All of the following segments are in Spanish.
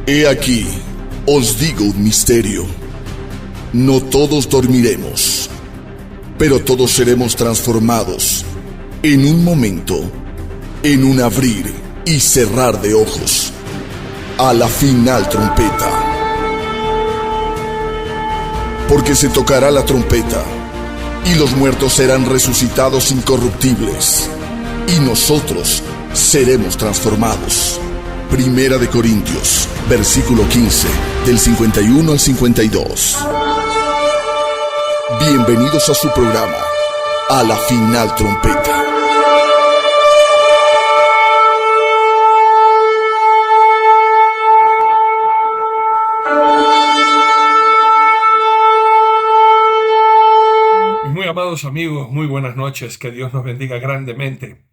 He aquí, os digo un misterio. No todos dormiremos, pero todos seremos transformados en un momento, en un abrir y cerrar de ojos, a la final trompeta. Porque se tocará la trompeta, y los muertos serán resucitados incorruptibles, y nosotros seremos transformados. Primera de Corintios, versículo 15, del 51 al 52. Bienvenidos a su programa, A la Final Trompeta. Muy amados amigos, muy buenas noches, que Dios nos bendiga grandemente.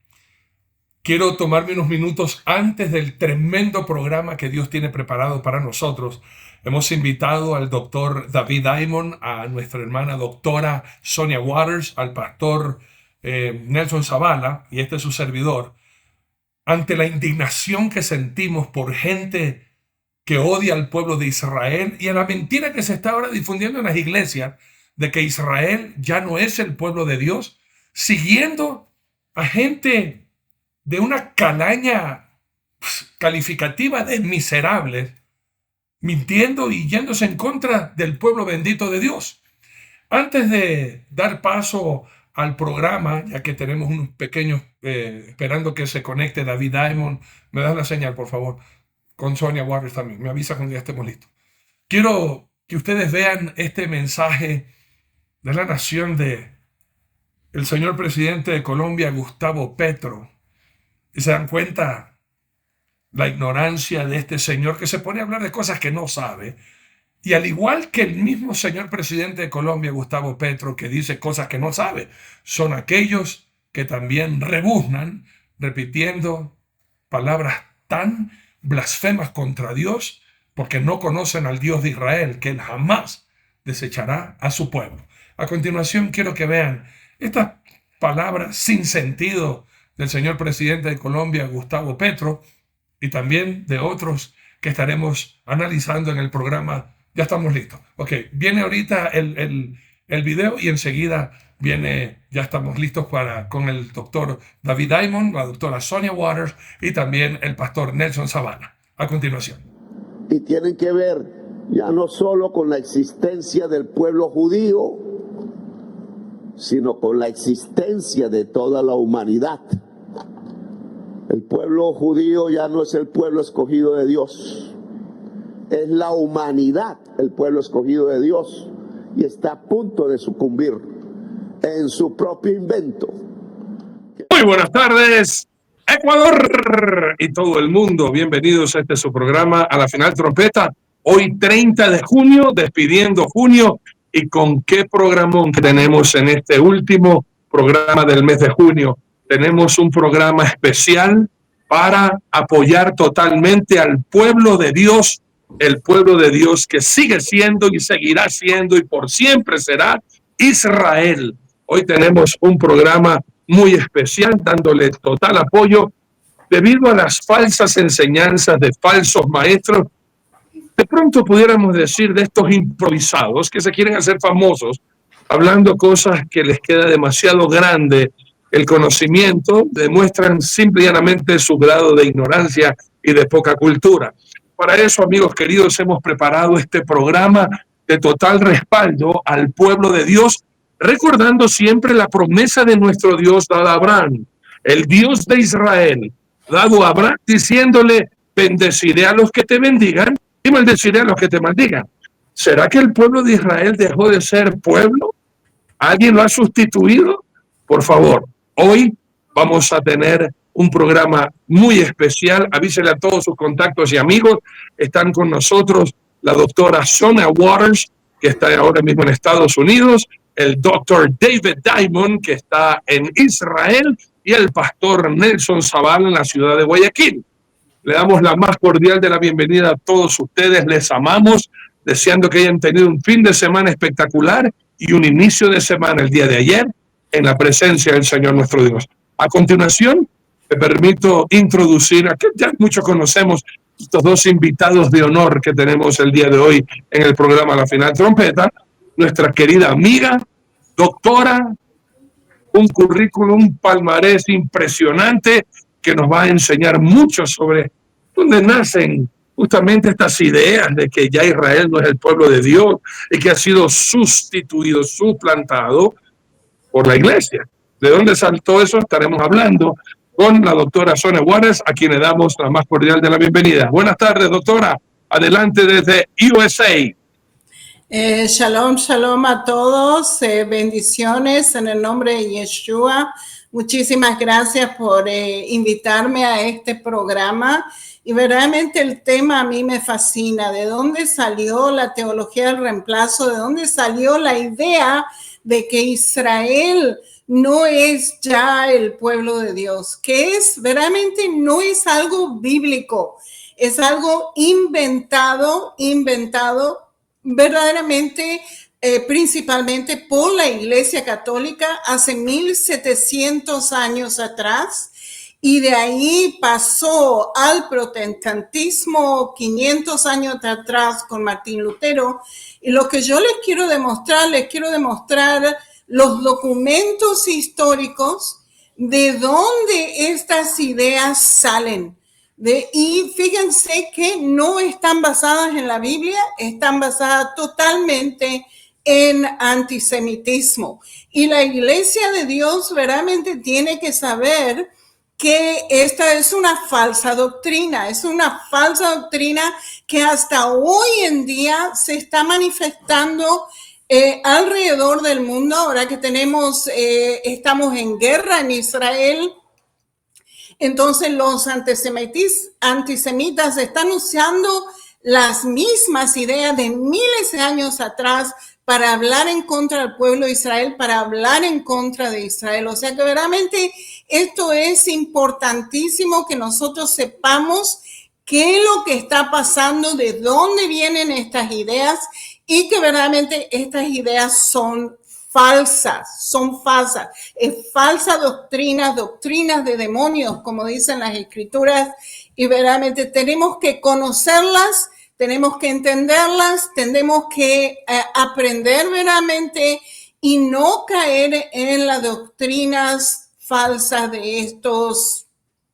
Quiero tomarme unos minutos antes del tremendo programa que Dios tiene preparado para nosotros. Hemos invitado al doctor David Diamond, a nuestra hermana doctora Sonia Waters, al pastor Nelson Zavala, y este es su servidor, ante la indignación que sentimos por gente que odia al pueblo de Israel y a la mentira que se está ahora difundiendo en las iglesias de que Israel ya no es el pueblo de Dios, siguiendo a gente de una calaña calificativa de miserables, mintiendo y yéndose en contra del pueblo bendito de Dios. Antes de dar paso al programa, ya que tenemos unos pequeños, esperando que se conecte David Diamond, me das la señal, por favor, con Sonia Waters también, me avisa cuando ya estemos listos. Quiero que ustedes vean este mensaje de la nación de el señor presidente de Colombia, Gustavo Petro, y se dan cuenta la ignorancia de este señor que se pone a hablar de cosas que no sabe. Y al igual que el mismo señor presidente de Colombia, Gustavo Petro, que dice cosas que no sabe, son aquellos que también rebuznan repitiendo palabras tan blasfemas contra Dios porque no conocen al Dios de Israel, que Él jamás desechará a su pueblo. A continuación quiero que vean estas palabras sin sentido del señor presidente de Colombia, Gustavo Petro, y también de otros que estaremos analizando en el programa. Ya estamos listos. Ok, viene ahorita el video y enseguida ya estamos listos con el doctor David Diamond, la doctora Sonia Waters y también el pastor Nelson Zavala. A continuación. Y tienen que ver ya no solo con la existencia del pueblo judío, sino con la existencia de toda la humanidad. El pueblo judío ya no es el pueblo escogido de Dios, es la humanidad el pueblo escogido de Dios, y está a punto de sucumbir en su propio invento. Muy buenas tardes, Ecuador y todo el mundo. Bienvenidos a su programa, A la Final Trompeta. Hoy 30 de junio, despidiendo junio. ¿Y con qué programón que tenemos en este último programa del mes de junio? Tenemos un programa especial para apoyar totalmente al pueblo de Dios, el pueblo de Dios que sigue siendo y seguirá siendo y por siempre será Israel. Hoy tenemos un programa muy especial dándole total apoyo debido a las falsas enseñanzas de falsos maestros. De pronto pudiéramos decir de estos improvisados que se quieren hacer famosos, hablando cosas que les queda demasiado grande el conocimiento, demuestran simple y llanamente su grado de ignorancia y de poca cultura. Para eso, amigos queridos, hemos preparado este programa de total respaldo al pueblo de Dios, recordando siempre la promesa de nuestro Dios dada a Abraham, el Dios de Israel, dado a Abraham, diciéndole: bendeciré a los que te bendigan y maldeciré a los que te maldigan. ¿Será que el pueblo de Israel dejó de ser pueblo? ¿Alguien lo ha sustituido? Por favor, hoy vamos a tener un programa muy especial. Avísele a todos sus contactos y amigos. Están con nosotros la doctora Sonia Waters, que está ahora mismo en Estados Unidos, el doctor David Diamond, que está en Israel, y el pastor Nelson Zavala en la ciudad de Guayaquil. Le damos la más cordial de la bienvenida a todos ustedes. Les amamos, deseando que hayan tenido un fin de semana espectacular y un inicio de semana el día de ayer en la presencia del Señor nuestro Dios. A continuación, me permito introducir a que ya muchos conocemos estos dos invitados de honor que tenemos el día de hoy en el programa La Final Trompeta. Nuestra querida amiga, doctora, un currículum, un palmarés impresionante que nos va a enseñar mucho sobre dónde nacen justamente estas ideas de que ya Israel no es el pueblo de Dios y que ha sido sustituido, suplantado por la iglesia. ¿De dónde saltó eso? Estaremos hablando con la doctora Sonia Juárez, a quien le damos la más cordial de la bienvenida. Buenas tardes, doctora. Adelante desde USA. Shalom, shalom a todos. Bendiciones en el nombre de Yeshua. Muchísimas gracias por invitarme a este programa. Y verdaderamente el tema a mí me fascina. ¿De dónde salió la teología del reemplazo? ¿De dónde salió la idea de que Israel no es ya el pueblo de Dios? Que es, verdaderamente no es algo bíblico. Es algo inventado verdaderamente, principalmente por la Iglesia Católica hace 1700 años atrás, y de ahí pasó al protestantismo 500 años atrás con Martín Lutero. Y lo que yo les quiero demostrar los documentos históricos de dónde estas ideas salen. Y fíjense que no están basadas en la Biblia, están basadas totalmente en antisemitismo. Y la Iglesia de Dios verdaderamente tiene que saber que esta es una falsa doctrina, que hasta hoy en día se está manifestando alrededor del mundo. Ahora que estamos en guerra en Israel, entonces los antisemitas están usando las mismas ideas de miles de años atrás para hablar en contra del pueblo de Israel, para hablar en contra de Israel. O sea que verdaderamente esto es importantísimo, que nosotros sepamos qué es lo que está pasando, de dónde vienen estas ideas, y que verdaderamente estas ideas son falsas. Es falsa doctrinas de demonios, como dicen las escrituras, y verdaderamente tenemos que conocerlas, tenemos que entenderlas, tenemos que aprender verdaderamente y no caer en las doctrinas falsas de estos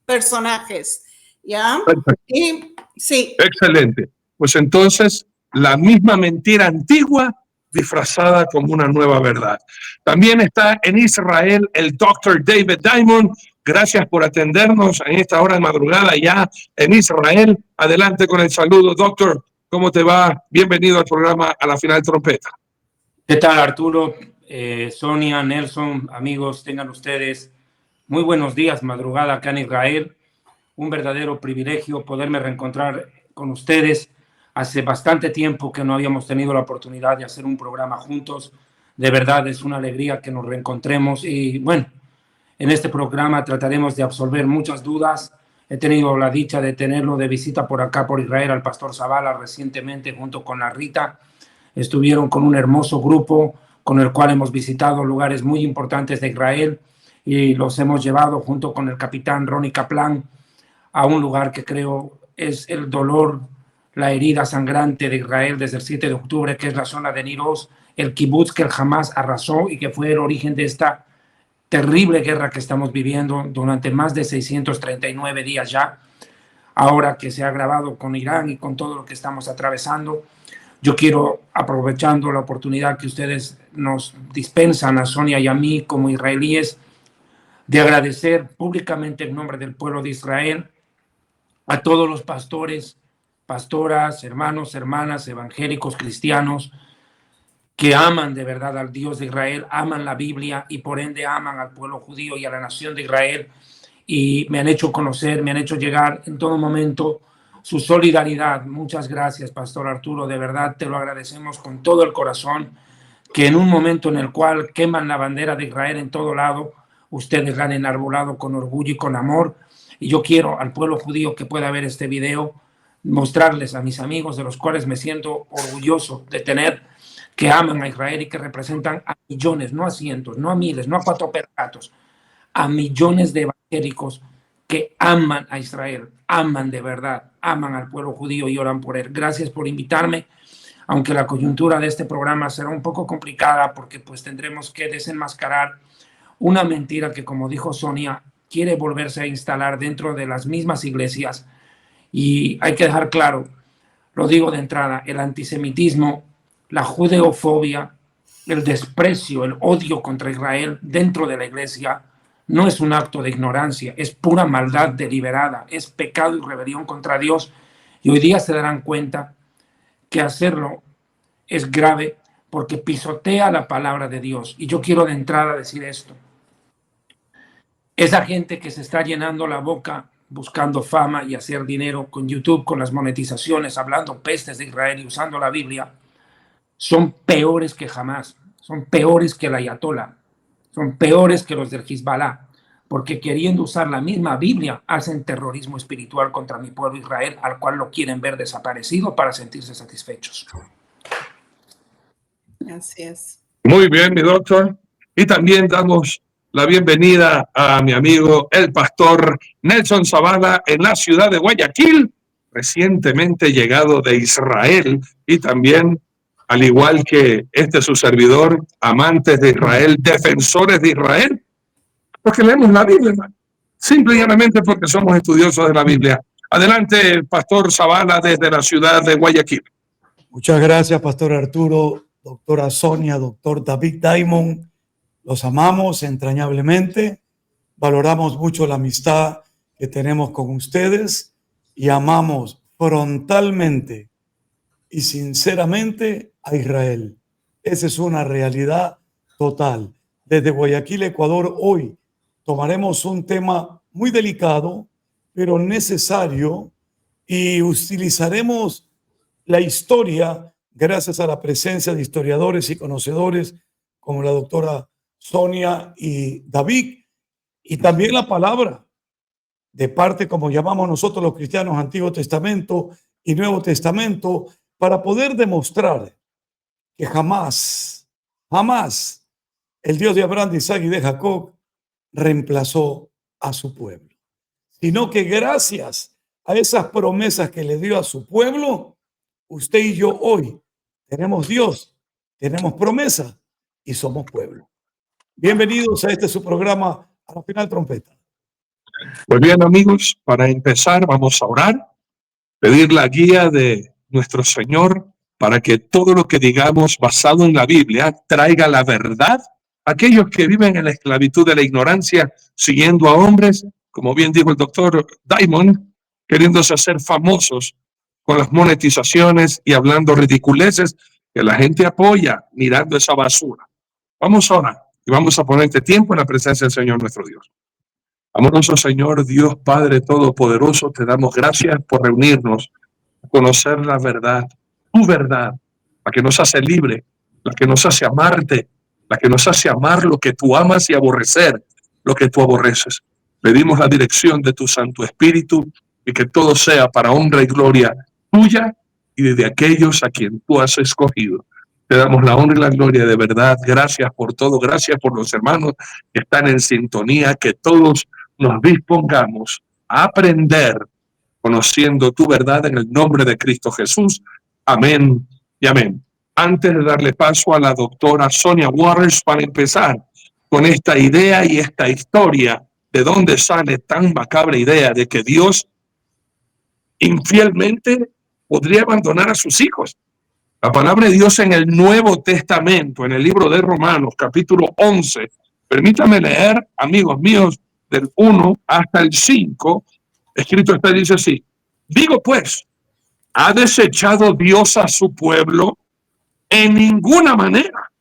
personajes, ¿ya? Y, sí. Excelente. Pues entonces, la misma mentira antigua disfrazada como una nueva verdad. También está en Israel el Dr. David Diamond. Gracias por atendernos en esta hora de madrugada ya en Israel. Adelante con el saludo, doctor. ¿Cómo te va? Bienvenido al programa A la Final Trompeta. ¿Qué tal, Arturo? Sonia, Nelson, amigos, tengan ustedes muy buenos días, madrugada acá en Israel. Un verdadero privilegio poderme reencontrar con ustedes. Hace bastante tiempo que no habíamos tenido la oportunidad de hacer un programa juntos. De verdad es una alegría que nos reencontremos, y bueno, en este programa trataremos de absolver muchas dudas. He tenido la dicha de tenerlo de visita por acá, por Israel, al pastor Zavala recientemente junto con la Rita. Estuvieron con un hermoso grupo con el cual hemos visitado lugares muy importantes de Israel, y los hemos llevado junto con el capitán Ronnie Kaplan a un lugar que creo es el dolor, la herida sangrante de Israel desde el 7 de octubre, que es la zona de Nir Oz, el kibutz que el Hamas arrasó y que fue el origen de esta terrible guerra que estamos viviendo durante más de 639 días ya, ahora que se ha agravado con Irán y con todo lo que estamos atravesando. Yo quiero, aprovechando la oportunidad que ustedes nos dispensan a Sonia y a mí como israelíes, de agradecer públicamente en nombre del pueblo de Israel a todos los pastores, pastoras, hermanos, hermanas, evangélicos, cristianos, que aman de verdad al Dios de Israel, aman la Biblia y por ende aman al pueblo judío y a la nación de Israel, y me han hecho conocer, me han hecho llegar en todo momento su solidaridad. Muchas gracias, Pastor Arturo, de verdad te lo agradecemos con todo el corazón, que en un momento en el cual queman la bandera de Israel en todo lado, ustedes la han enarbolado con orgullo y con amor. Y yo quiero al pueblo judío que pueda ver este video mostrarles a mis amigos, de los cuales me siento orgulloso de tener, que aman a Israel y que representan a millones, no a cientos, no a miles, no a 4 percatos, a millones de evangélicos que aman a Israel, aman de verdad aman al pueblo judío y oran por él. Gracias por invitarme, aunque la coyuntura de este programa será un poco complicada porque pues tendremos que desenmascarar una mentira que, como dijo Sonia, quiere volverse a instalar dentro de las mismas iglesias. Y hay que dejar claro, lo digo de entrada, el antisemitismo, la judeofobia, el desprecio, el odio contra Israel dentro de la iglesia no es un acto de ignorancia, es pura maldad deliberada, es pecado y rebelión contra Dios. Y hoy día se darán cuenta que hacerlo es grave porque pisotea la palabra de Dios. Y yo quiero de entrada decir esto. Esa gente que se está llenando la boca buscando fama y hacer dinero con YouTube, con las monetizaciones, hablando pestes de Israel y usando la Biblia, son peores que jamás, son peores que el Ayatollah, son peores que los del Hezbollah, porque queriendo usar la misma Biblia hacen terrorismo espiritual contra mi pueblo Israel, al cual lo quieren ver desaparecido para sentirse satisfechos. Así es. Muy bien, mi doctor. Y también damos la bienvenida a mi amigo el pastor Nelson Zavala en la ciudad de Guayaquil, recientemente llegado de Israel, y también, al igual que su servidor, amantes de Israel, defensores de Israel, porque leemos la Biblia, hermano. Simple y llanamente porque somos estudiosos de la Biblia. Adelante, pastor Zavala, desde la ciudad de Guayaquil. Muchas gracias, pastor Arturo, doctora Sonia, doctor David Diamond. Los amamos entrañablemente, valoramos mucho la amistad que tenemos con ustedes y amamos frontalmente y sinceramente a Israel. Esa es una realidad total. Desde Guayaquil, Ecuador, hoy tomaremos un tema muy delicado, pero necesario, y utilizaremos la historia gracias a la presencia de historiadores y conocedores como la doctora Sonia y David, y también la palabra de parte, como llamamos nosotros los cristianos, Antiguo Testamento y Nuevo Testamento, para poder demostrar que jamás el Dios de Abraham, de Isaac y de Jacob reemplazó a su pueblo, sino que gracias a esas promesas que le dio a su pueblo, usted y yo hoy tenemos Dios, tenemos promesa y somos pueblo. Bienvenidos a su programa, A la Final Trompeta. Pues bien, amigos, para empezar vamos a orar, pedir la guía de nuestro Señor para que todo lo que digamos basado en la Biblia traiga la verdad a aquellos que viven en la esclavitud de la ignorancia, siguiendo a hombres, como bien dijo el doctor Diamond, queriéndose hacer famosos con las monetizaciones y hablando ridiculeces que la gente apoya mirando esa basura. Vamos a orar y vamos a poner este tiempo en la presencia del Señor nuestro Dios. Amoroso Señor, Dios Padre Todopoderoso, te damos gracias por reunirnos, a conocer la verdad, tu verdad, la que nos hace libre, la que nos hace amarte, la que nos hace amar lo que tú amas y aborrecer lo que tú aborreces. Pedimos la dirección de tu Santo Espíritu y que todo sea para honra y gloria tuya y de aquellos a quien tú has escogido. Te damos la honra y la gloria de verdad. Gracias por todo. Gracias por los hermanos que están en sintonía. Que todos nos dispongamos a aprender conociendo tu verdad en el nombre de Cristo Jesús. Amén y amén. Antes de darle paso a la doctora Sonia Waters para empezar con esta idea y esta historia, de dónde sale tan macabra idea de que Dios infielmente podría abandonar a sus hijos. La palabra de Dios en el Nuevo Testamento, en el libro de Romanos, capítulo 11, permítame leer, amigos míos, del 1 hasta el 5, escrito está, dice así: digo pues, ¿ha desechado Dios a su pueblo? En ninguna manera,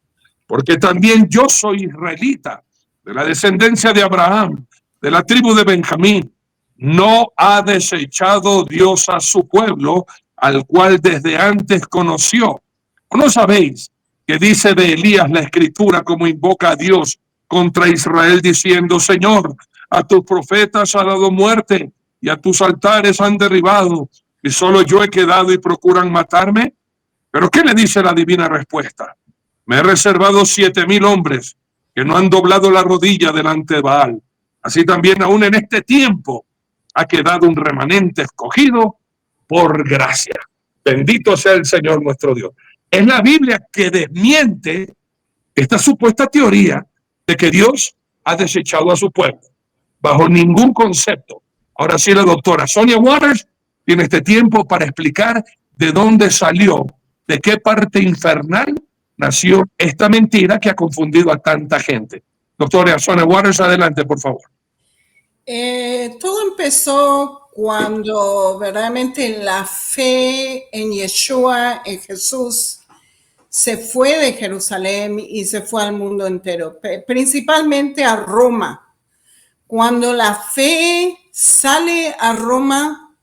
porque también yo soy israelita, de la descendencia de Abraham, de la tribu de Benjamín. No ha desechado Dios a su pueblo, al cual desde antes conoció. ¿O no sabéis que dice de Elías la Escritura, como invoca a Dios contra Israel, diciendo: Señor, a tus profetas ha dado muerte y a tus altares han derribado, y solo yo he quedado y procuran matarme? ¿Pero qué le dice la divina respuesta? Me he reservado 7,000 hombres que no han doblado la rodilla delante de Baal. Así también aún en este tiempo ha quedado un remanente escogido por gracia. Bendito sea el Señor nuestro Dios. Es la Biblia que desmiente esta supuesta teoría de que Dios ha desechado a su pueblo, bajo ningún concepto. Ahora sí, la doctora Sonia Waters tiene este tiempo para explicar de dónde salió, de qué parte infernal nació esta mentira que ha confundido a tanta gente. Doctora Sonia Waters, adelante, por favor. Todo empezó cuando verdaderamente la fe en Yeshua, en Jesús, se fue de Jerusalén y se fue al mundo entero, principalmente a Roma. Cuando la fe sale a Roma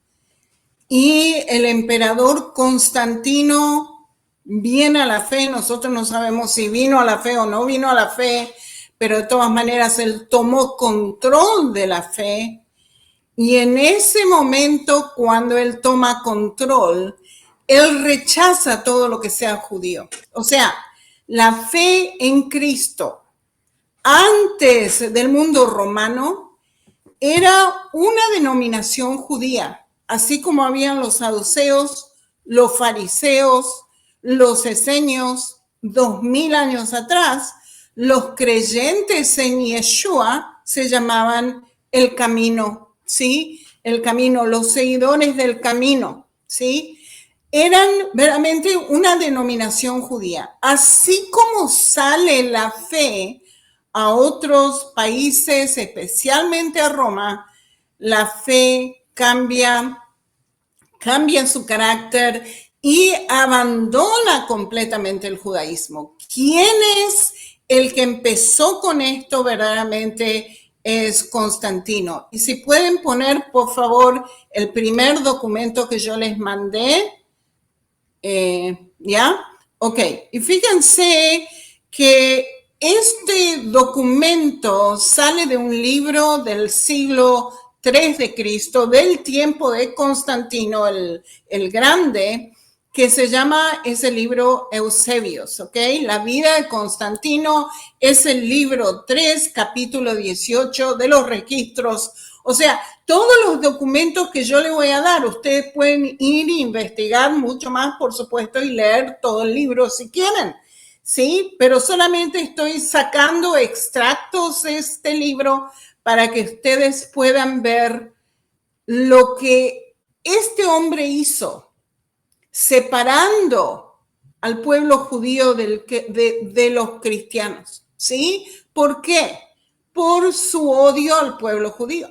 y el emperador Constantino viene a la fe, nosotros no sabemos si vino a la fe o no vino a la fe, pero de todas maneras él tomó control de la fe. Y en ese momento, cuando él toma control, él rechaza todo lo que sea judío. O sea, la fe en Cristo antes del mundo romano era una denominación judía, así como habían los saduceos, los fariseos, los esenios, 2000 años atrás. Los creyentes en Yeshua se llamaban el camino, ¿sí? El camino, los seguidores del camino, ¿sí? Eran verdaderamente una denominación judía. Así como sale la fe a otros países, especialmente a Roma, la fe cambia su carácter y abandona completamente el judaísmo. ¿Quién es el que empezó con esto verdaderamente? Es Constantino. Y si pueden poner, por favor, el primer documento que yo les mandé. ¿Ya? Ok. Y fíjense que este documento sale de un libro del siglo III de Cristo, del tiempo de Constantino el Grande, que se llama ese libro Eusebios, ¿ok? La vida de Constantino es el libro 3, capítulo 18 de los registros. O sea, todos los documentos que yo le voy a dar, ustedes pueden ir e investigar mucho más, por supuesto, y leer todo el libro si quieren, ¿sí? Pero solamente estoy sacando extractos de este libro para que ustedes puedan ver lo que este hombre hizo, separando al pueblo judío de los cristianos, ¿sí? ¿Por qué? Por su odio al pueblo judío.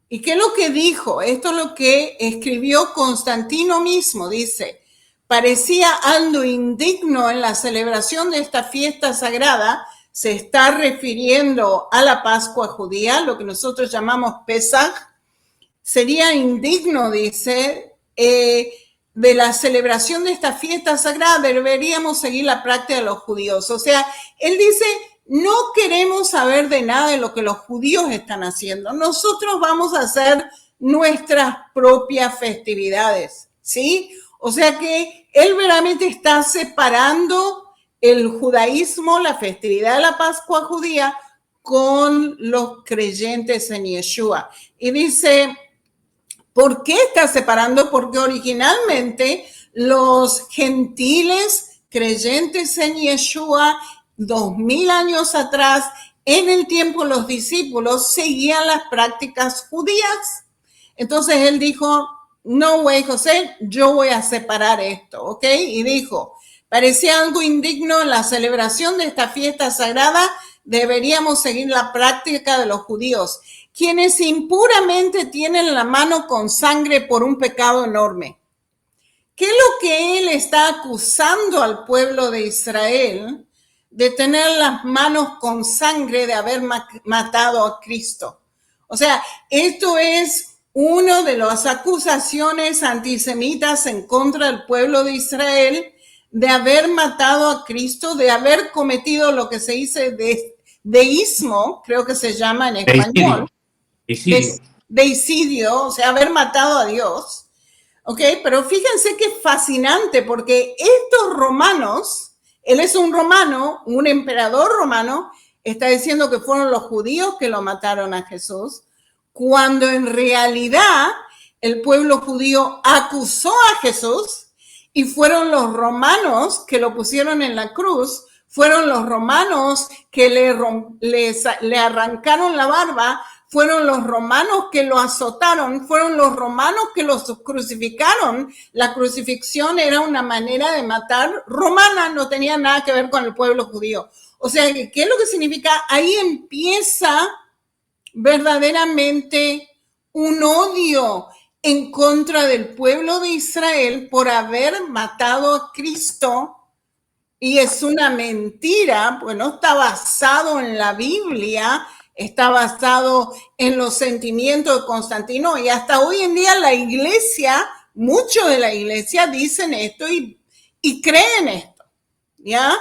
¿Y qué es lo que dijo? Esto es lo que escribió Constantino mismo, dice: parecía algo indigno en la celebración de esta fiesta sagrada. Se está refiriendo a la Pascua judía, lo que nosotros llamamos Pesaj. Sería indigno, dice, de la celebración de esta fiesta sagrada, deberíamos seguir la práctica de los judíos. O sea, él dice, no queremos saber de nada de lo que los judíos están haciendo. Nosotros vamos a hacer nuestras propias festividades, ¿sí? O sea que él verdaderamente está separando el judaísmo, la festividad de la Pascua judía, con los creyentes en Yeshua. Y dice, ¿por qué está separando? Porque originalmente los gentiles creyentes en Yeshua, 2000 años atrás, en el tiempo los discípulos seguían las prácticas judías. Entonces él dijo, no way, José, yo voy a separar esto, ¿ok? Y dijo, parecía algo indigno en la celebración de esta fiesta sagrada, deberíamos seguir la práctica de los judíos, quienes impuramente tienen la mano con sangre por un pecado enorme. ¿Qué es lo que él está acusando al pueblo de Israel? De tener las manos con sangre, de haber matado a Cristo. O sea, esto es una de las acusaciones antisemitas en contra del pueblo de Israel, de haber matado a Cristo, de haber cometido lo que se dice deísmo, creo que se llama en español. Deicidio, o sea, haber matado a Dios. Ok, pero fíjense qué fascinante, porque estos romanos, él es un romano, un emperador romano, está diciendo que fueron los judíos que lo mataron a Jesús, cuando en realidad el pueblo judío acusó a Jesús y fueron los romanos que lo pusieron en la cruz, fueron los romanos que le arrancaron la barba, fueron los romanos que lo azotaron, fueron los romanos que los crucificaron. La crucifixión era una manera de matar romana, no tenía nada que ver con el pueblo judío. O sea, ¿qué es lo que significa? Ahí empieza verdaderamente un odio en contra del pueblo de Israel por haber matado a Cristo. Y es una mentira, pues no está basado en la Biblia, está basado en los sentimientos de Constantino. Y hasta hoy en día la iglesia, muchos de la iglesia dicen esto y creen esto, ¿ya?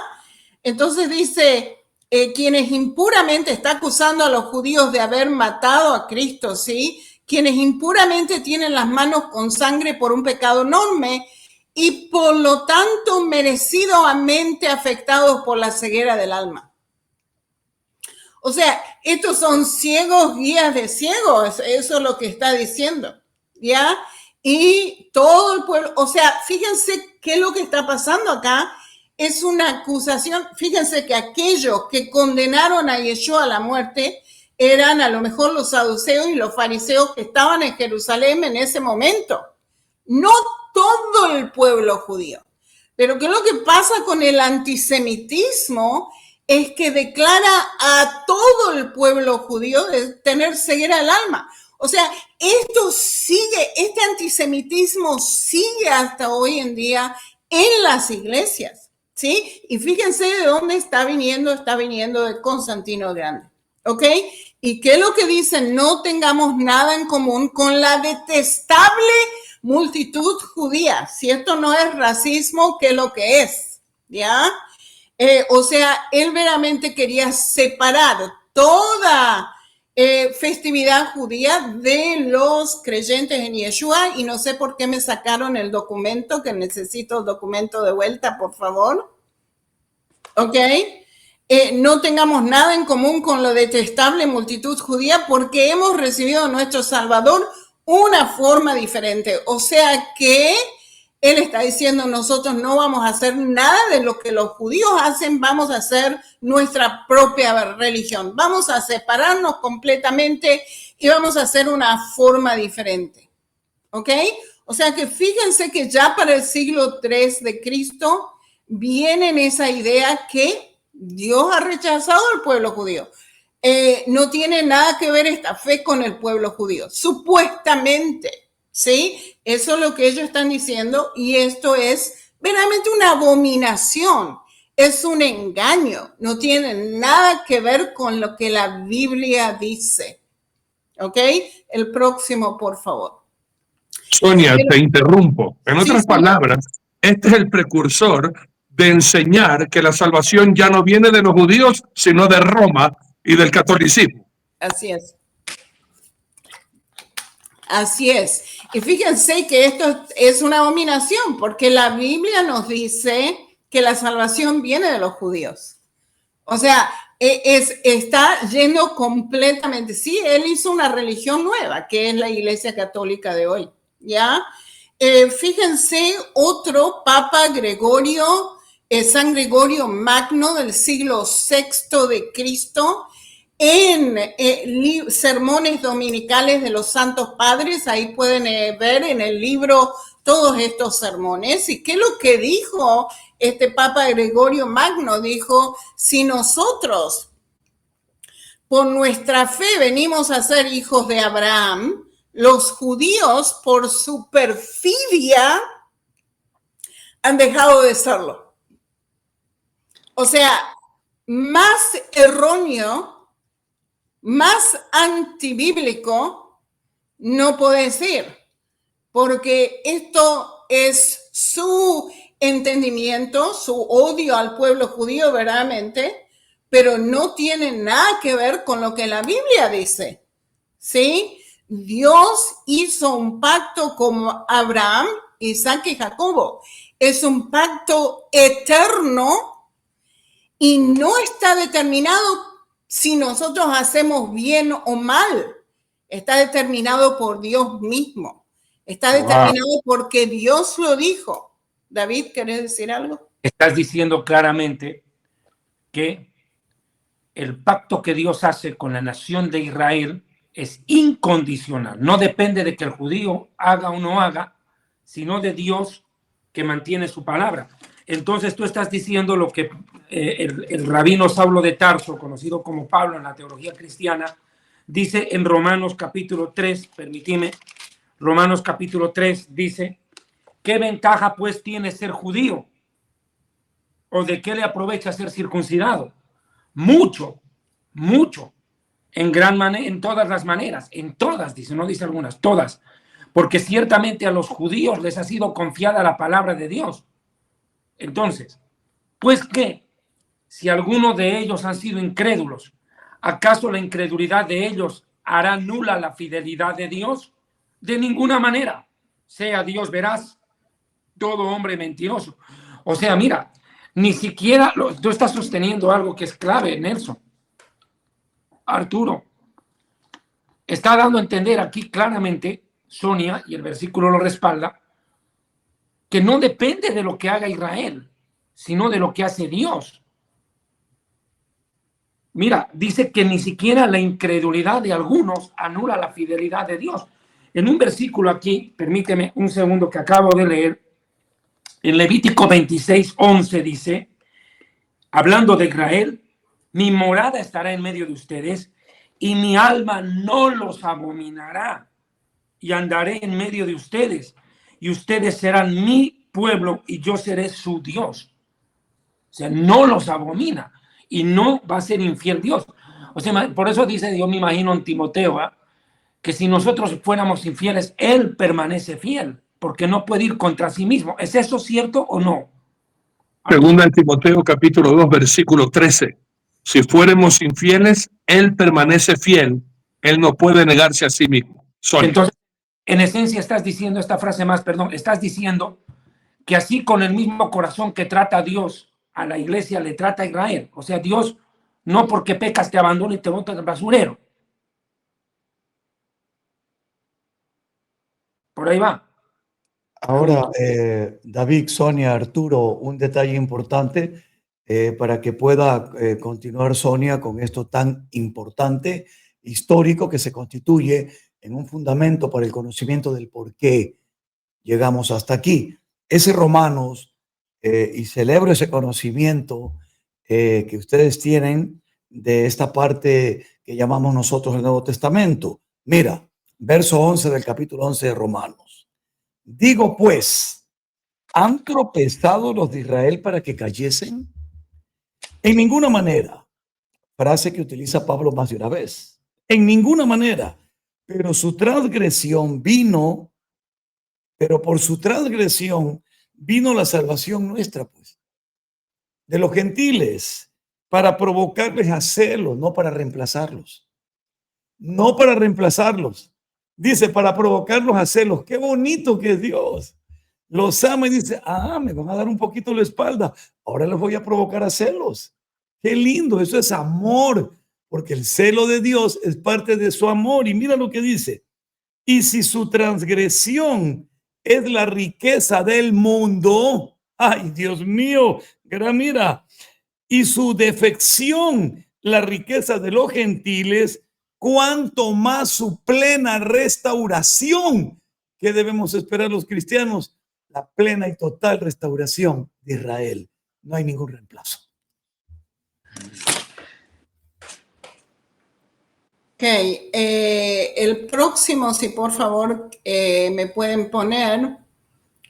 Entonces dice, quienes impuramente, está acusando a los judíos de haber matado a Cristo, ¿sí? Quienes impuramente tienen las manos con sangre por un pecado enorme y por lo tanto merecidamente afectados por la ceguera del alma. O sea, estos son ciegos, guías de ciegos, eso es lo que está diciendo, ¿ya? Y todo el pueblo, o sea, fíjense qué es lo que está pasando acá, es una acusación. Fíjense que aquellos que condenaron a Yeshua a la muerte eran a lo mejor los saduceos y los fariseos que estaban en Jerusalén en ese momento, no todo el pueblo judío. Pero ¿qué es lo que pasa con el antisemitismo? Es que declara a todo el pueblo judío de tener ceguera del alma. O sea, esto sigue, este antisemitismo sigue hasta hoy en día en las iglesias, ¿sí? Y fíjense de dónde está viniendo de Constantino Grande, ¿ok? ¿Y qué es lo que dicen? No tengamos nada en común con la detestable multitud judía. Si esto no es racismo, ¿qué es lo que es? ¿Ya? O sea, él verdaderamente quería separar toda festividad judía de los creyentes en Yeshua, y no sé por qué me sacaron el documento, que necesito el documento de vuelta, por favor. ¿Ok? No tengamos nada en común con la detestable multitud judía porque hemos recibido a nuestro Salvador una forma diferente. O sea que él está diciendo, nosotros no vamos a hacer nada de lo que los judíos hacen, vamos a hacer nuestra propia religión. Vamos a separarnos completamente y vamos a hacer una forma diferente. ¿Ok? O sea que fíjense que ya para el siglo III de Cristo viene en esa idea que Dios ha rechazado al pueblo judío. No tiene nada que ver esta fe con el pueblo judío, supuestamente, ¿sí? Eso es lo que ellos están diciendo, y esto es verdaderamente una abominación, es un engaño, no tiene nada que ver con lo que la Biblia dice. ¿Ok? El próximo, por favor. Sonia, te interrumpo. En otras palabras, este es el precursor de enseñar que la salvación ya no viene de los judíos, sino de Roma y del catolicismo. Así es. Así es. Y fíjense que esto es una abominación, porque la Biblia nos dice que la salvación viene de los judíos. O sea, está yendo completamente. Sí, él hizo una religión nueva, que es la Iglesia Católica de hoy, ¿ya? Fíjense, otro Papa Gregorio, San Gregorio Magno del siglo VI de Cristo, en sermones dominicales de los Santos Padres, ahí pueden ver en el libro todos estos sermones. ¿Y qué es lo que dijo este Papa Gregorio Magno? Dijo, si nosotros por nuestra fe venimos a ser hijos de Abraham, los judíos por su perfidia han dejado de serlo. O sea, más erróneo, más antibíblico no puede decir, porque esto es su entendimiento, su odio al pueblo judío verdaderamente, pero no tiene nada que ver con lo que la Biblia dice, ¿sí? Dios hizo un pacto con Abraham, Isaac y Jacobo. Es un pacto eterno y no está determinado si nosotros hacemos bien o mal. Está determinado por Dios mismo. Está determinado porque Dios lo dijo. David, ¿querés decir algo? Estás diciendo claramente que el pacto que Dios hace con la nación de Israel es incondicional. No depende de que el judío haga o no haga, sino de Dios que mantiene su palabra. Entonces tú estás diciendo lo que el rabino Saulo de Tarso, conocido como Pablo en la teología cristiana, dice en Romanos capítulo 3, permíteme, Romanos capítulo 3 dice, ¿qué ventaja pues tiene ser judío? ¿O de qué le aprovecha ser circuncidado? Mucho, mucho, en todas las maneras, en todas, dice, no dice algunas, todas, porque ciertamente a los judíos les ha sido confiada la palabra de Dios. Entonces, pues ¿qué? Si algunos de ellos han sido incrédulos, ¿acaso la incredulidad de ellos hará nula la fidelidad de Dios? De ninguna manera. Sea Dios veraz, todo hombre mentiroso. O sea, mira, ni siquiera tú estás sosteniendo algo que es clave, Nelson. Arturo está dando a entender aquí claramente, Sonia, y el versículo lo respalda, que no depende de lo que haga Israel, sino de lo que hace Dios. Mira, dice que ni siquiera la incredulidad de algunos anula la fidelidad de Dios. En un versículo aquí, permíteme un segundo que acabo de leer, en Levítico 26:11 dice, hablando de Israel, mi morada estará en medio de ustedes y mi alma no los abominará y andaré en medio de ustedes y ustedes serán mi pueblo y yo seré su Dios. O sea, no los abomina y no va a ser infiel Dios. O sea, por eso dice, yo me imagino en Timoteo, que si nosotros fuéramos infieles, él permanece fiel, porque no puede ir contra sí mismo. ¿Es eso cierto o no? Segunda de Timoteo capítulo 2, versículo 13. Si fuéramos infieles, él permanece fiel. Él no puede negarse a sí mismo. Sonia. Entonces, en esencia estás diciendo esta frase más, perdón, estás diciendo que así con el mismo corazón que trata a Dios a la iglesia, le trata a Israel. O sea, Dios no porque pecas te abandona y te bota en el basurero. Por ahí va. Ahora, David, Sonia, Arturo, un detalle importante para que pueda continuar Sonia con esto tan importante, histórico, que se constituye en un fundamento para el conocimiento del por qué llegamos hasta aquí. Ese Romanos, y celebro ese conocimiento que ustedes tienen de esta parte que llamamos nosotros el Nuevo Testamento. Mira, verso 11 del capítulo 11 de Romanos. Digo pues, ¿han tropezado los de Israel para que cayesen? En ninguna manera. Frase que utiliza Pablo más de una vez. En ninguna manera. Pero por su transgresión vino la salvación nuestra, pues, de los gentiles, para provocarles a celos, no para reemplazarlos. No para reemplazarlos. Dice, para provocarlos a celos. Qué bonito que es Dios. Los ama y dice, me van a dar un poquito la espalda. Ahora les voy a provocar a celos. Qué lindo, eso es amor, porque el celo de Dios es parte de su amor. Y mira lo que dice. Y si su transgresión es la riqueza del mundo, ay, Dios mío, mira, y su defección, la riqueza de los gentiles, cuanto más su plena restauración, que debemos esperar los cristianos, la plena y total restauración de Israel. No hay ningún reemplazo. Ok, el próximo, si por favor me pueden poner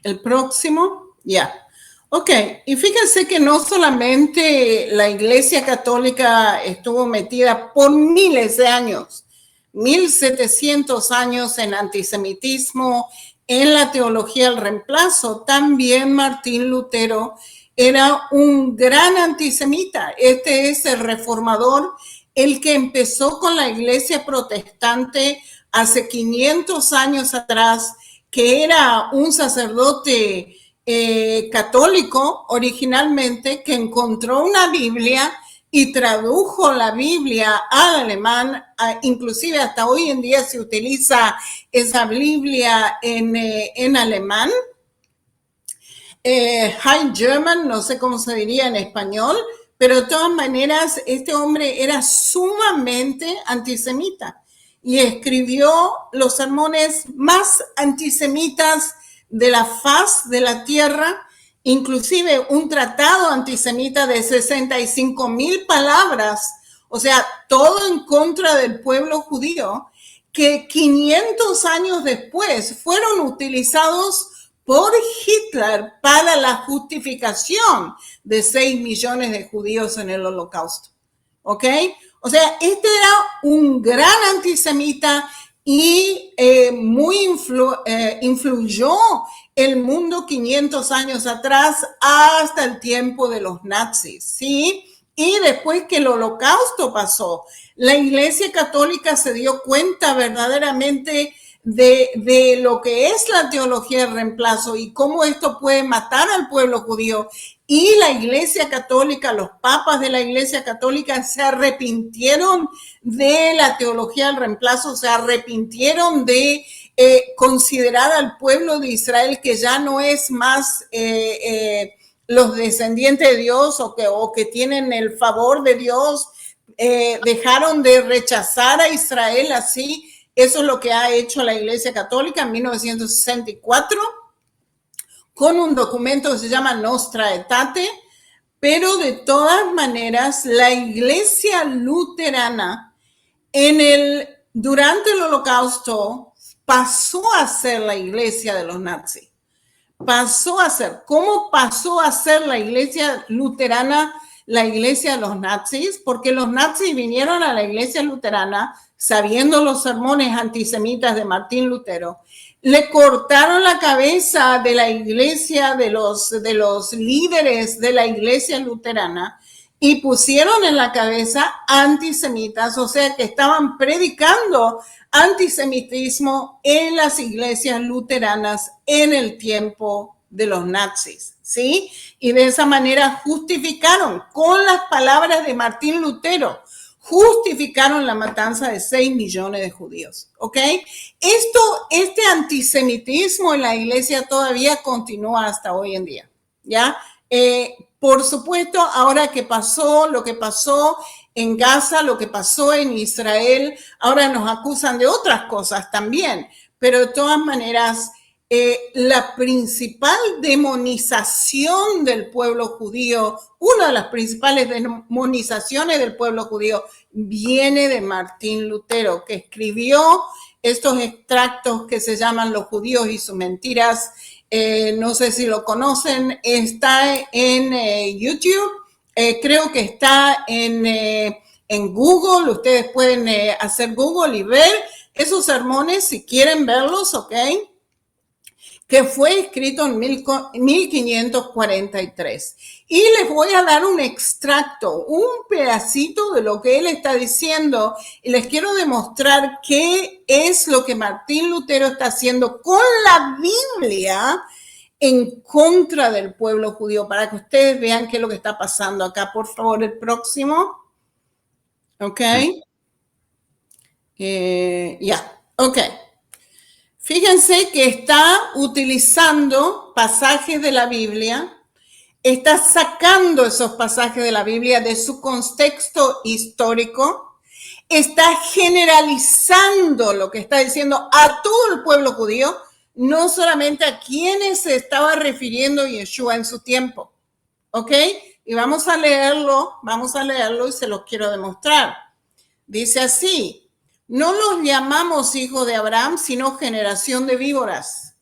el próximo, ya. Ok, y fíjense que no solamente la Iglesia Católica estuvo metida por miles de años, 1700 años en antisemitismo, en la teología del reemplazo, también Martín Lutero era un gran antisemita. Este es el reformador, el que empezó con la iglesia protestante hace 500 años atrás, que era un sacerdote católico originalmente, que encontró una Biblia y tradujo la Biblia al alemán. Inclusive hasta hoy en día se utiliza esa Biblia en alemán. High German, no sé cómo se diría en español, pero de todas maneras este hombre era sumamente antisemita y escribió los sermones más antisemitas de la faz de la tierra, inclusive un tratado antisemita de 65,000 palabras, o sea, todo en contra del pueblo judío, que 500 años después fueron utilizados por Hitler para la justificación de 6 millones de judíos en el Holocausto. ¿Ok? O sea, este era un gran antisemita y influyó el mundo 500 años atrás hasta el tiempo de los nazis, ¿sí? Y después que el Holocausto pasó, la Iglesia Católica se dio cuenta verdaderamente de lo que es la teología del reemplazo y cómo esto puede matar al pueblo judío. Y la Iglesia Católica, los papas de la Iglesia Católica se arrepintieron de la teología del reemplazo, se arrepintieron de considerar al pueblo de Israel que ya no es más los descendientes de Dios o que tienen el favor de Dios, dejaron de rechazar a Israel así. Eso es lo que ha hecho la Iglesia Católica en 1964 con un documento que se llama Nostra Aetate, pero de todas maneras la Iglesia luterana durante el Holocausto pasó a ser la iglesia de los nazis. ¿Cómo pasó a ser la Iglesia luterana la iglesia de los nazis? Porque los nazis vinieron a la Iglesia luterana sabiendo los sermones antisemitas de Martín Lutero, le cortaron la cabeza de la iglesia, de los líderes de la Iglesia luterana y pusieron en la cabeza antisemitas, o sea que estaban predicando antisemitismo en las iglesias luteranas en el tiempo de los nazis, ¿sí? Y de esa manera justificaron, con las palabras de Martín Lutero, justificaron la matanza de 6 millones de judíos, ¿ok? Este antisemitismo en la iglesia todavía continúa hasta hoy en día, ¿ya? Por supuesto, ahora que pasó lo que pasó en Gaza, lo que pasó en Israel, ahora nos acusan de otras cosas también, pero de todas maneras, la principal demonización del pueblo judío, una de las principales demonizaciones del pueblo judío viene de Martín Lutero, que escribió estos extractos que se llaman Los judíos y sus mentiras. No sé si lo conocen, está en YouTube, creo que está en Google, ustedes pueden hacer Google y ver esos sermones si quieren verlos, ¿ok? Que fue escrito en 1543. Y les voy a dar un extracto, un pedacito de lo que él está diciendo, y les quiero demostrar qué es lo que Martín Lutero está haciendo con la Biblia en contra del pueblo judío, para que ustedes vean qué es lo que está pasando acá. Por favor, el próximo. ¿Ok? Ok. Fíjense que está utilizando pasajes de la Biblia, está sacando esos pasajes de la Biblia de su contexto histórico, está generalizando lo que está diciendo a todo el pueblo judío, no solamente a quienes se estaba refiriendo Yeshua en su tiempo. ¿Ok? Y vamos a leerlo y se los quiero demostrar. Dice así: no los llamamos hijos de Abraham, sino generación de víboras.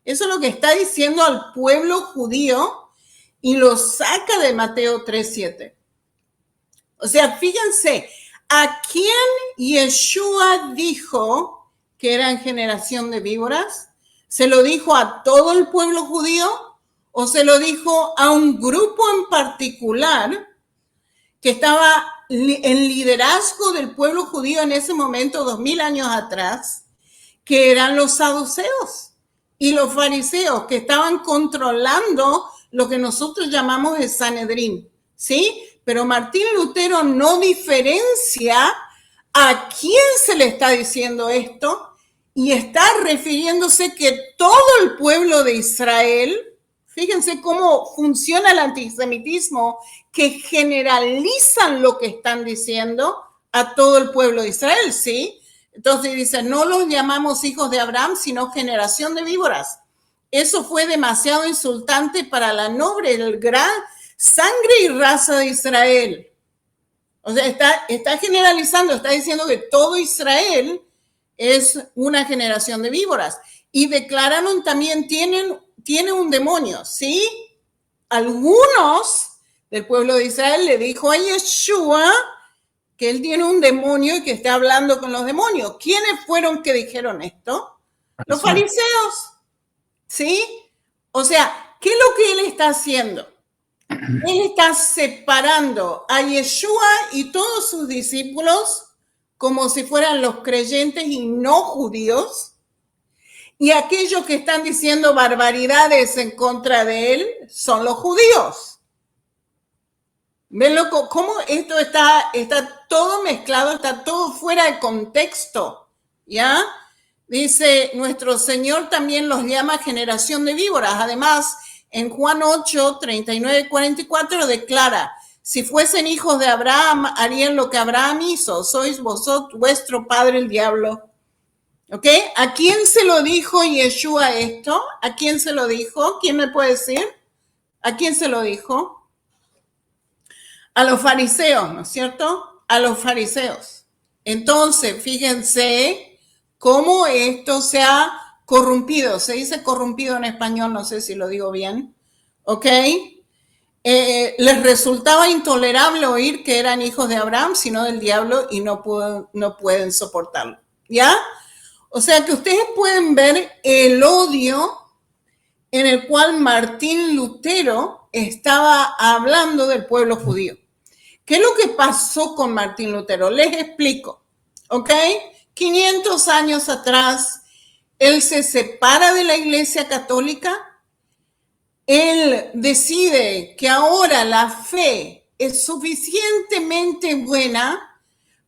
Eso es lo que está diciendo al pueblo judío y lo saca de Mateo 3:7. O sea, fíjense, ¿a quién Yeshua dijo que eran generación de víboras? ¿Se lo dijo a todo el pueblo judío o se lo dijo a un grupo en particular que estaba en liderazgo del pueblo judío en ese momento, 2000 años atrás, que eran los saduceos y los fariseos, que estaban controlando lo que nosotros llamamos el Sanedrín, ¿sí? pero Martín Lutero no diferencia a quién se le está diciendo esto y está refiriéndose que todo el pueblo de Israel, fíjense cómo funciona el antisemitismo, que generalizan lo que están diciendo a todo el pueblo de Israel, ¿sí? Entonces dice, no los llamamos hijos de Abraham, sino generación de víboras. Eso fue demasiado insultante para la noble, el gran sangre y raza de Israel. O sea, está generalizando, está diciendo que todo Israel es una generación de víboras. Y declararon también, tiene un demonio, ¿sí? Algunos del pueblo de Israel le dijo a Yeshua que él tiene un demonio y que está hablando con los demonios. ¿Quiénes fueron que dijeron esto? Los fariseos, ¿sí? O sea, ¿qué es lo que él está haciendo? Él está separando a Yeshua y todos sus discípulos como si fueran los creyentes y no judíos, y aquellos que están diciendo barbaridades en contra de él son los judíos. ¿Ven cómo esto está todo mezclado, está todo fuera de contexto? ¿Ya? Dice, nuestro Señor también los llama generación de víboras. Además, en Juan 8, 39, 44 declara, si fuesen hijos de Abraham, harían lo que Abraham hizo. Sois vosotros, vuestro padre el diablo. ¿Ok? ¿A quién se lo dijo Yeshua esto? ¿A quién se lo dijo? ¿Quién me puede decir? ¿A quién se lo dijo? A los fariseos, ¿no es cierto? A los fariseos. Entonces, fíjense cómo esto se ha corrompido. Se dice corrompido en español, no sé si lo digo bien. ¿Ok? Les resultaba intolerable oír que eran hijos de Abraham, sino del diablo, y no pueden soportarlo. ¿Ya? O sea que ustedes pueden ver el odio en el cual Martín Lutero estaba hablando del pueblo judío. ¿Qué es lo que pasó con Martín Lutero? Les explico, ¿ok? 500 años atrás, él se separa de la Iglesia Católica. Él decide que ahora la fe es suficientemente buena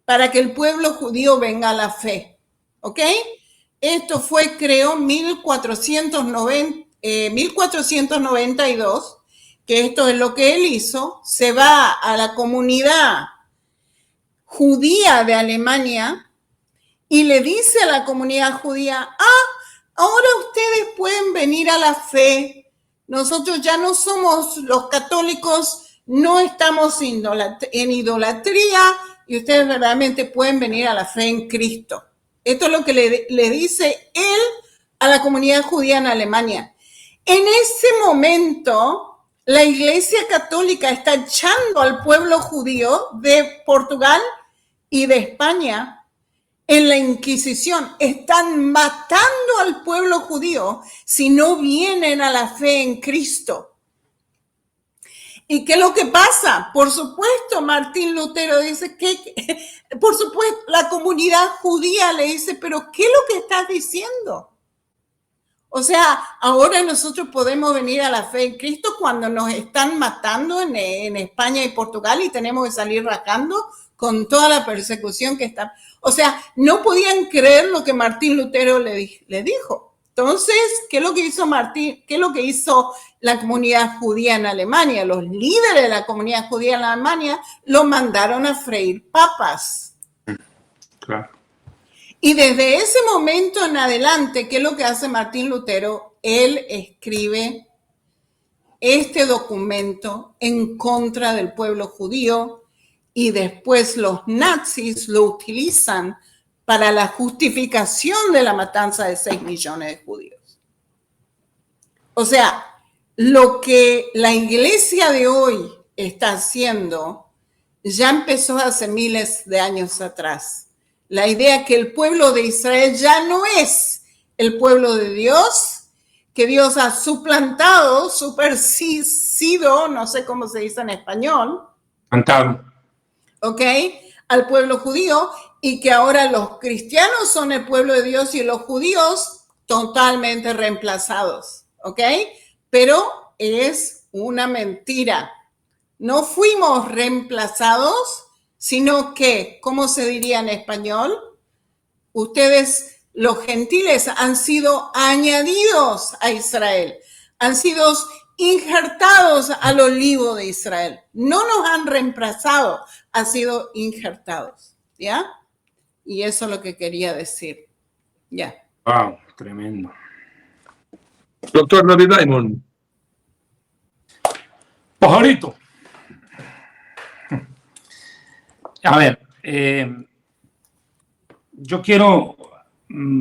para que el pueblo judío venga a la fe, ¿ok? Esto fue, creo, 1492, que esto es lo que él hizo. Se va a la comunidad judía de Alemania y le dice a la comunidad judía, ahora ustedes pueden venir a la fe. Nosotros ya no somos los católicos, no estamos en idolatría y ustedes verdaderamente pueden venir a la fe en Cristo. Esto es lo que le dice él a la comunidad judía en Alemania. En ese momento, la Iglesia Católica está echando al pueblo judío de Portugal y de España en la Inquisición. Están matando al pueblo judío si no vienen a la fe en Cristo. ¿Y qué es lo que pasa? Por supuesto, Martín Lutero dice que, por supuesto, la comunidad judía le dice, pero ¿qué es lo que estás diciendo? O sea, ahora nosotros podemos venir a la fe en Cristo cuando nos están matando en España y Portugal y tenemos que salir rajando con toda la persecución que está. O sea, no podían creer lo que Martín Lutero le dijo. Entonces, ¿qué es lo que hizo Martín? ¿Qué es lo que hizo la comunidad judía en Alemania? Los líderes de la comunidad judía en Alemania lo mandaron a freír papas. Claro. Y desde ese momento en adelante, ¿qué es lo que hace Martín Lutero? Él escribe este documento en contra del pueblo judío y después los nazis lo utilizan para la justificación de la matanza de 6 millones de judíos. O sea, lo que la iglesia de hoy está haciendo ya empezó hace miles de años atrás. La idea que el pueblo de Israel ya no es el pueblo de Dios, que Dios ha suplantado, supersido, no sé cómo se dice en español. Plantado. ¿Ok? Al pueblo judío, y que ahora los cristianos son el pueblo de Dios y los judíos totalmente reemplazados. ¿Ok? Pero es una mentira. No fuimos reemplazados, sino que, ¿cómo se diría en español? Ustedes, los gentiles, han sido añadidos a Israel, han sido injertados al olivo de Israel. No nos han reemplazado, han sido injertados, ¿ya? Y eso es lo que quería decir, ya. Wow, tremendo. Doctor David Diamond. Pajarito. A ver, yo quiero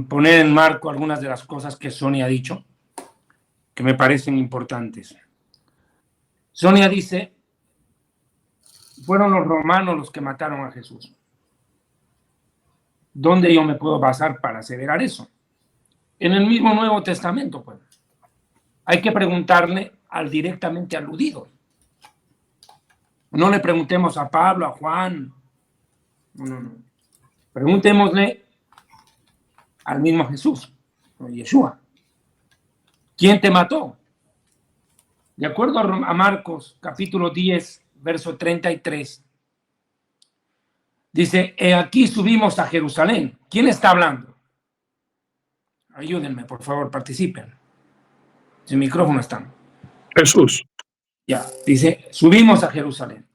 poner en marco algunas de las cosas que Sonia ha dicho, que me parecen importantes. Sonia dice, fueron los romanos los que mataron a Jesús. ¿Dónde yo me puedo basar para aseverar eso? En el mismo Nuevo Testamento, pues. Hay que preguntarle al directamente aludido. No le preguntemos a Pablo, a Juan. No. Preguntémosle al mismo Jesús, a Yeshua. ¿Quién te mató? De acuerdo a Marcos, capítulo 10, verso 33, dice, aquí subimos a Jerusalén. ¿Quién está hablando? Ayúdenme, por favor, participen. Sin micrófono están. Jesús. Ya, dice, subimos a Jerusalén.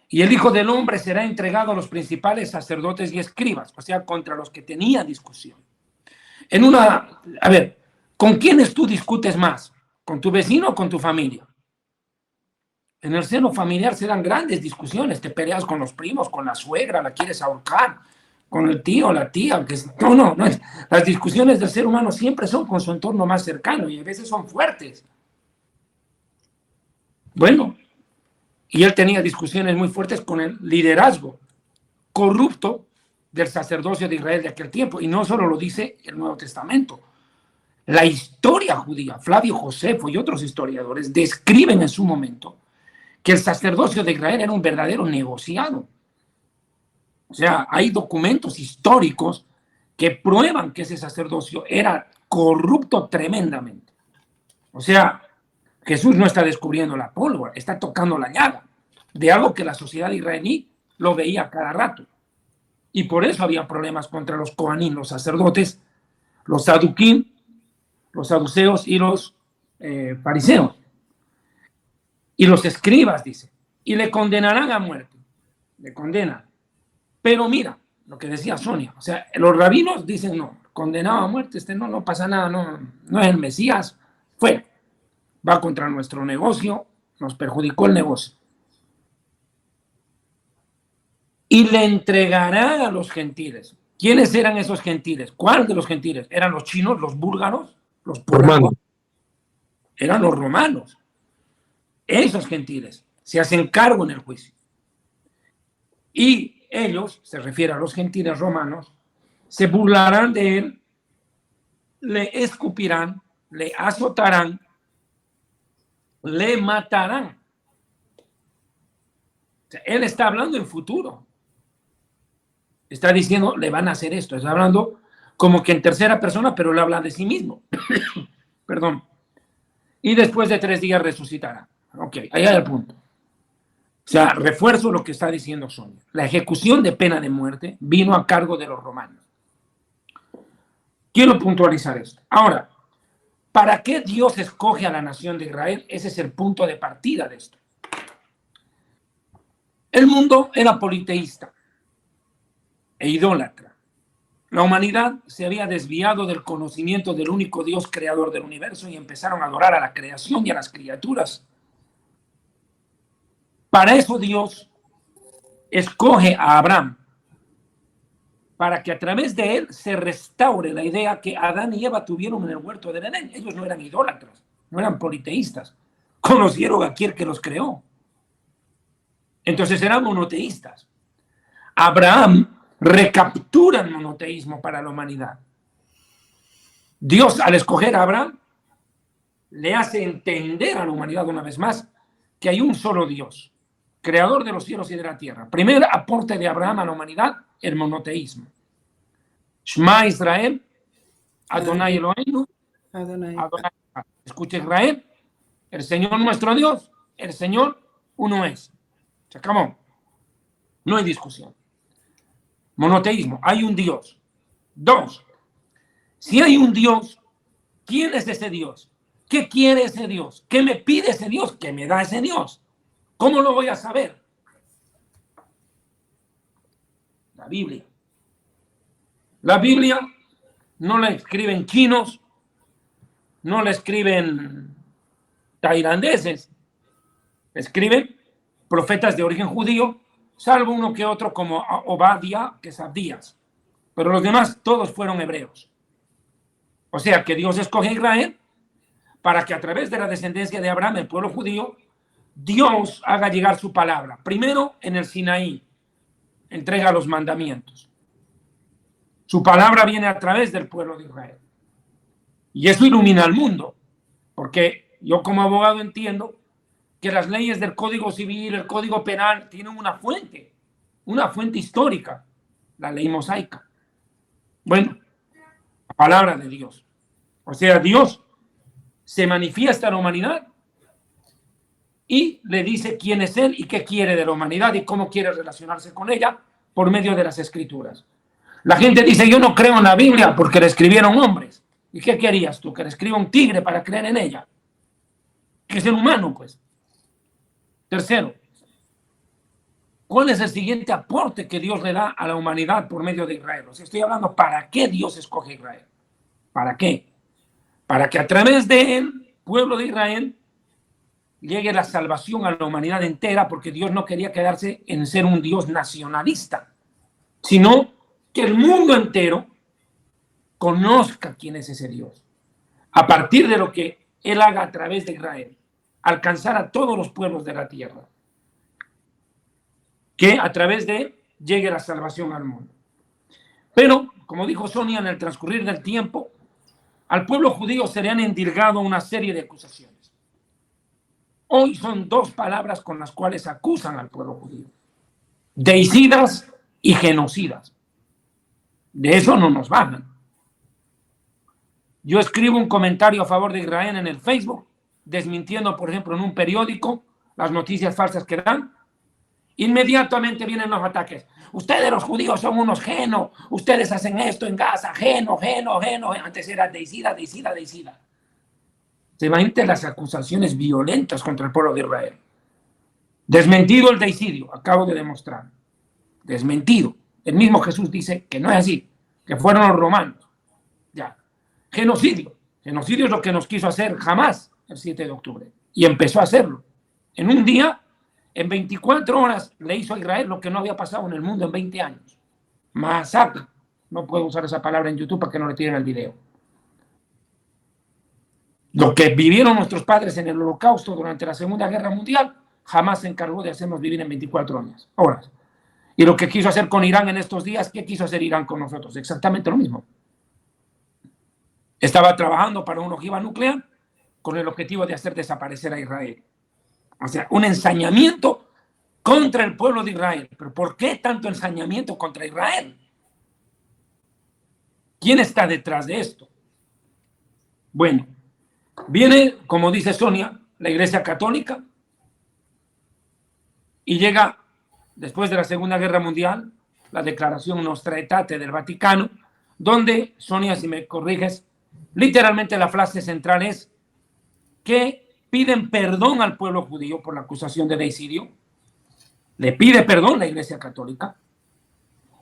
Y el Hijo del Hombre será entregado a los principales sacerdotes y escribas, o sea, contra los que tenían discusión. A ver, ¿con quiénes tú discutes más? ¿Con tu vecino o con tu familia? En el seno familiar se dan grandes discusiones, te peleas con los primos, con la suegra, la quieres ahorcar, con el tío, la tía, no. Las discusiones del ser humano siempre son con su entorno más cercano y a veces son fuertes. Bueno, y él tenía discusiones muy fuertes con el liderazgo corrupto del sacerdocio de Israel de aquel tiempo, y no solo lo dice el Nuevo Testamento. La historia judía, Flavio Josefo y otros historiadores describen en su momento que el sacerdocio de Israel era un verdadero negociado. O sea, hay documentos históricos que prueban que ese sacerdocio era corrupto tremendamente. O sea, Jesús no está descubriendo la pólvora, está tocando la llaga de algo que la sociedad israelí lo veía cada rato. Y por eso había problemas contra los coanín, los sacerdotes, los saduquín, los saduceos y los fariseos. Y los escribas, dice, y le condenarán a muerte. Le condenan. Pero mira, lo que decía Sonia, o sea, los rabinos dicen no, condenado a muerte, no pasa nada, no es el Mesías, fuera. Va contra nuestro negocio, nos perjudicó el negocio. Y le entregará a los gentiles. ¿Quiénes eran esos gentiles? ¿Cuál de los gentiles? ¿Eran los chinos, los búlgaros, los polacos? Eran los romanos. Esos gentiles se hacen cargo en el juicio. Y ellos, se refiere a los gentiles romanos, se burlarán de él, le escupirán, le azotarán, le matarán. O sea, él está hablando en futuro. Está diciendo, le van a hacer esto. Está hablando como que en tercera persona, pero le habla de sí mismo. Perdón. Y después de 3 días resucitará. Ok, ahí hay el punto. O sea, refuerzo lo que está diciendo Sonia. La ejecución de pena de muerte vino a cargo de los romanos. Quiero puntualizar esto. Ahora, ¿para qué Dios escoge a la nación de Israel? Ese es el punto de partida de esto. El mundo era politeísta e idólatra. La humanidad se había desviado del conocimiento del único Dios creador del universo y empezaron a adorar a la creación y a las criaturas. Para eso Dios escoge a Abraham, para que a través de él se restaure la idea que Adán y Eva tuvieron en el huerto del Edén. Ellos no eran idólatras, no eran politeístas, conocieron a aquel que los creó. Entonces eran monoteístas. Abraham recaptura el monoteísmo para la humanidad. Dios, al escoger a Abraham, le hace entender a la humanidad una vez más que hay un solo Dios, creador de los cielos y de la tierra. Primer aporte de Abraham a la humanidad, el monoteísmo. Shema Israel, Adonai Eloheinu, Adonai. Escucha Israel, el Señor nuestro Dios, el Señor uno es. Se acabó. No hay discusión. Monoteísmo, hay un Dios. 2, si hay un Dios, ¿quién es ese Dios? ¿Qué quiere ese Dios? ¿Qué me pide ese Dios? ¿Qué me da ese Dios? ¿Cómo lo voy a saber? La Biblia. La Biblia no la escriben chinos, no la escriben tailandeses, la escriben profetas de origen judío, salvo uno que otro como Obadiah, que es Abdías. Pero los demás todos fueron hebreos. O sea que Dios escoge a Israel para que a través de la descendencia de Abraham, el pueblo judío, Dios haga llegar su palabra. Primero en el Sinaí, entrega los mandamientos. Su palabra viene a través del pueblo de Israel. Y eso ilumina al mundo, porque yo como abogado entiendo que las leyes del Código Civil, el Código Penal, tienen una fuente histórica, la ley mosaica. Bueno, la palabra de Dios. O sea, Dios se manifiesta a la humanidad y le dice quién es Él y qué quiere de la humanidad y cómo quiere relacionarse con ella por medio de las Escrituras. La gente dice, yo no creo en la Biblia porque la escribieron hombres. ¿Y qué querías tú? ¿Que la escriba un tigre para creer en ella? Que es el humano, pues. Tercero, ¿cuál es el siguiente aporte que Dios le da a la humanidad por medio de Israel? O sea, estoy hablando, ¿para qué Dios escoge a Israel? ¿Para qué? Para que a través del pueblo de Israel llegue la salvación a la humanidad entera, porque Dios no quería quedarse en ser un Dios nacionalista, sino que el mundo entero conozca quién es ese Dios. A partir de lo que Él haga a través de Israel, alcanzar a todos los pueblos de la tierra. Que a través de Él llegue la salvación al mundo. Pero, como dijo Sonia, en el transcurrir del tiempo, al pueblo judío se le han endilgado una serie de acusaciones. Hoy son 2 palabras con las cuales acusan al pueblo judío: deicidas y genocidas. De eso no nos bajan. Yo escribo un comentario a favor de Israel en el Facebook, desmintiendo, por ejemplo, en un periódico las noticias falsas que dan. Inmediatamente vienen los ataques. Ustedes los judíos son unos genos, ustedes hacen esto en Gaza, geno. Antes era deicida. Se imaginen las acusaciones violentas contra el pueblo de Israel. Desmentido el deicidio, acabo de demostrar. Desmentido. El mismo Jesús dice que no es así, que fueron los romanos. Ya. Genocidio. Genocidio es lo que nos quiso hacer Hamás el 7 de octubre. Y empezó a hacerlo. En un día, en 24 horas, le hizo a Israel lo que no había pasado en el mundo en 20 años. Masacre. No puedo usar esa palabra en YouTube para que no le tiren el video. Lo que vivieron nuestros padres en el Holocausto durante la Segunda Guerra Mundial, jamás se encargó de hacernos vivir en 24 horas. Y lo que quiso hacer con Irán en estos días, ¿qué quiso hacer Irán con nosotros? Exactamente lo mismo. Estaba trabajando para una ojiva nuclear con el objetivo de hacer desaparecer a Israel. O sea, un ensañamiento contra el pueblo de Israel. ¿Pero por qué tanto ensañamiento contra Israel? ¿Quién está detrás de esto? Bueno, viene, como dice Sonia, la Iglesia Católica y llega, después de la Segunda Guerra Mundial, la Declaración Nostra Aetate del Vaticano, donde, Sonia, si me corriges, literalmente la frase central es que piden perdón al pueblo judío por la acusación de deicidio. Le pide perdón la Iglesia Católica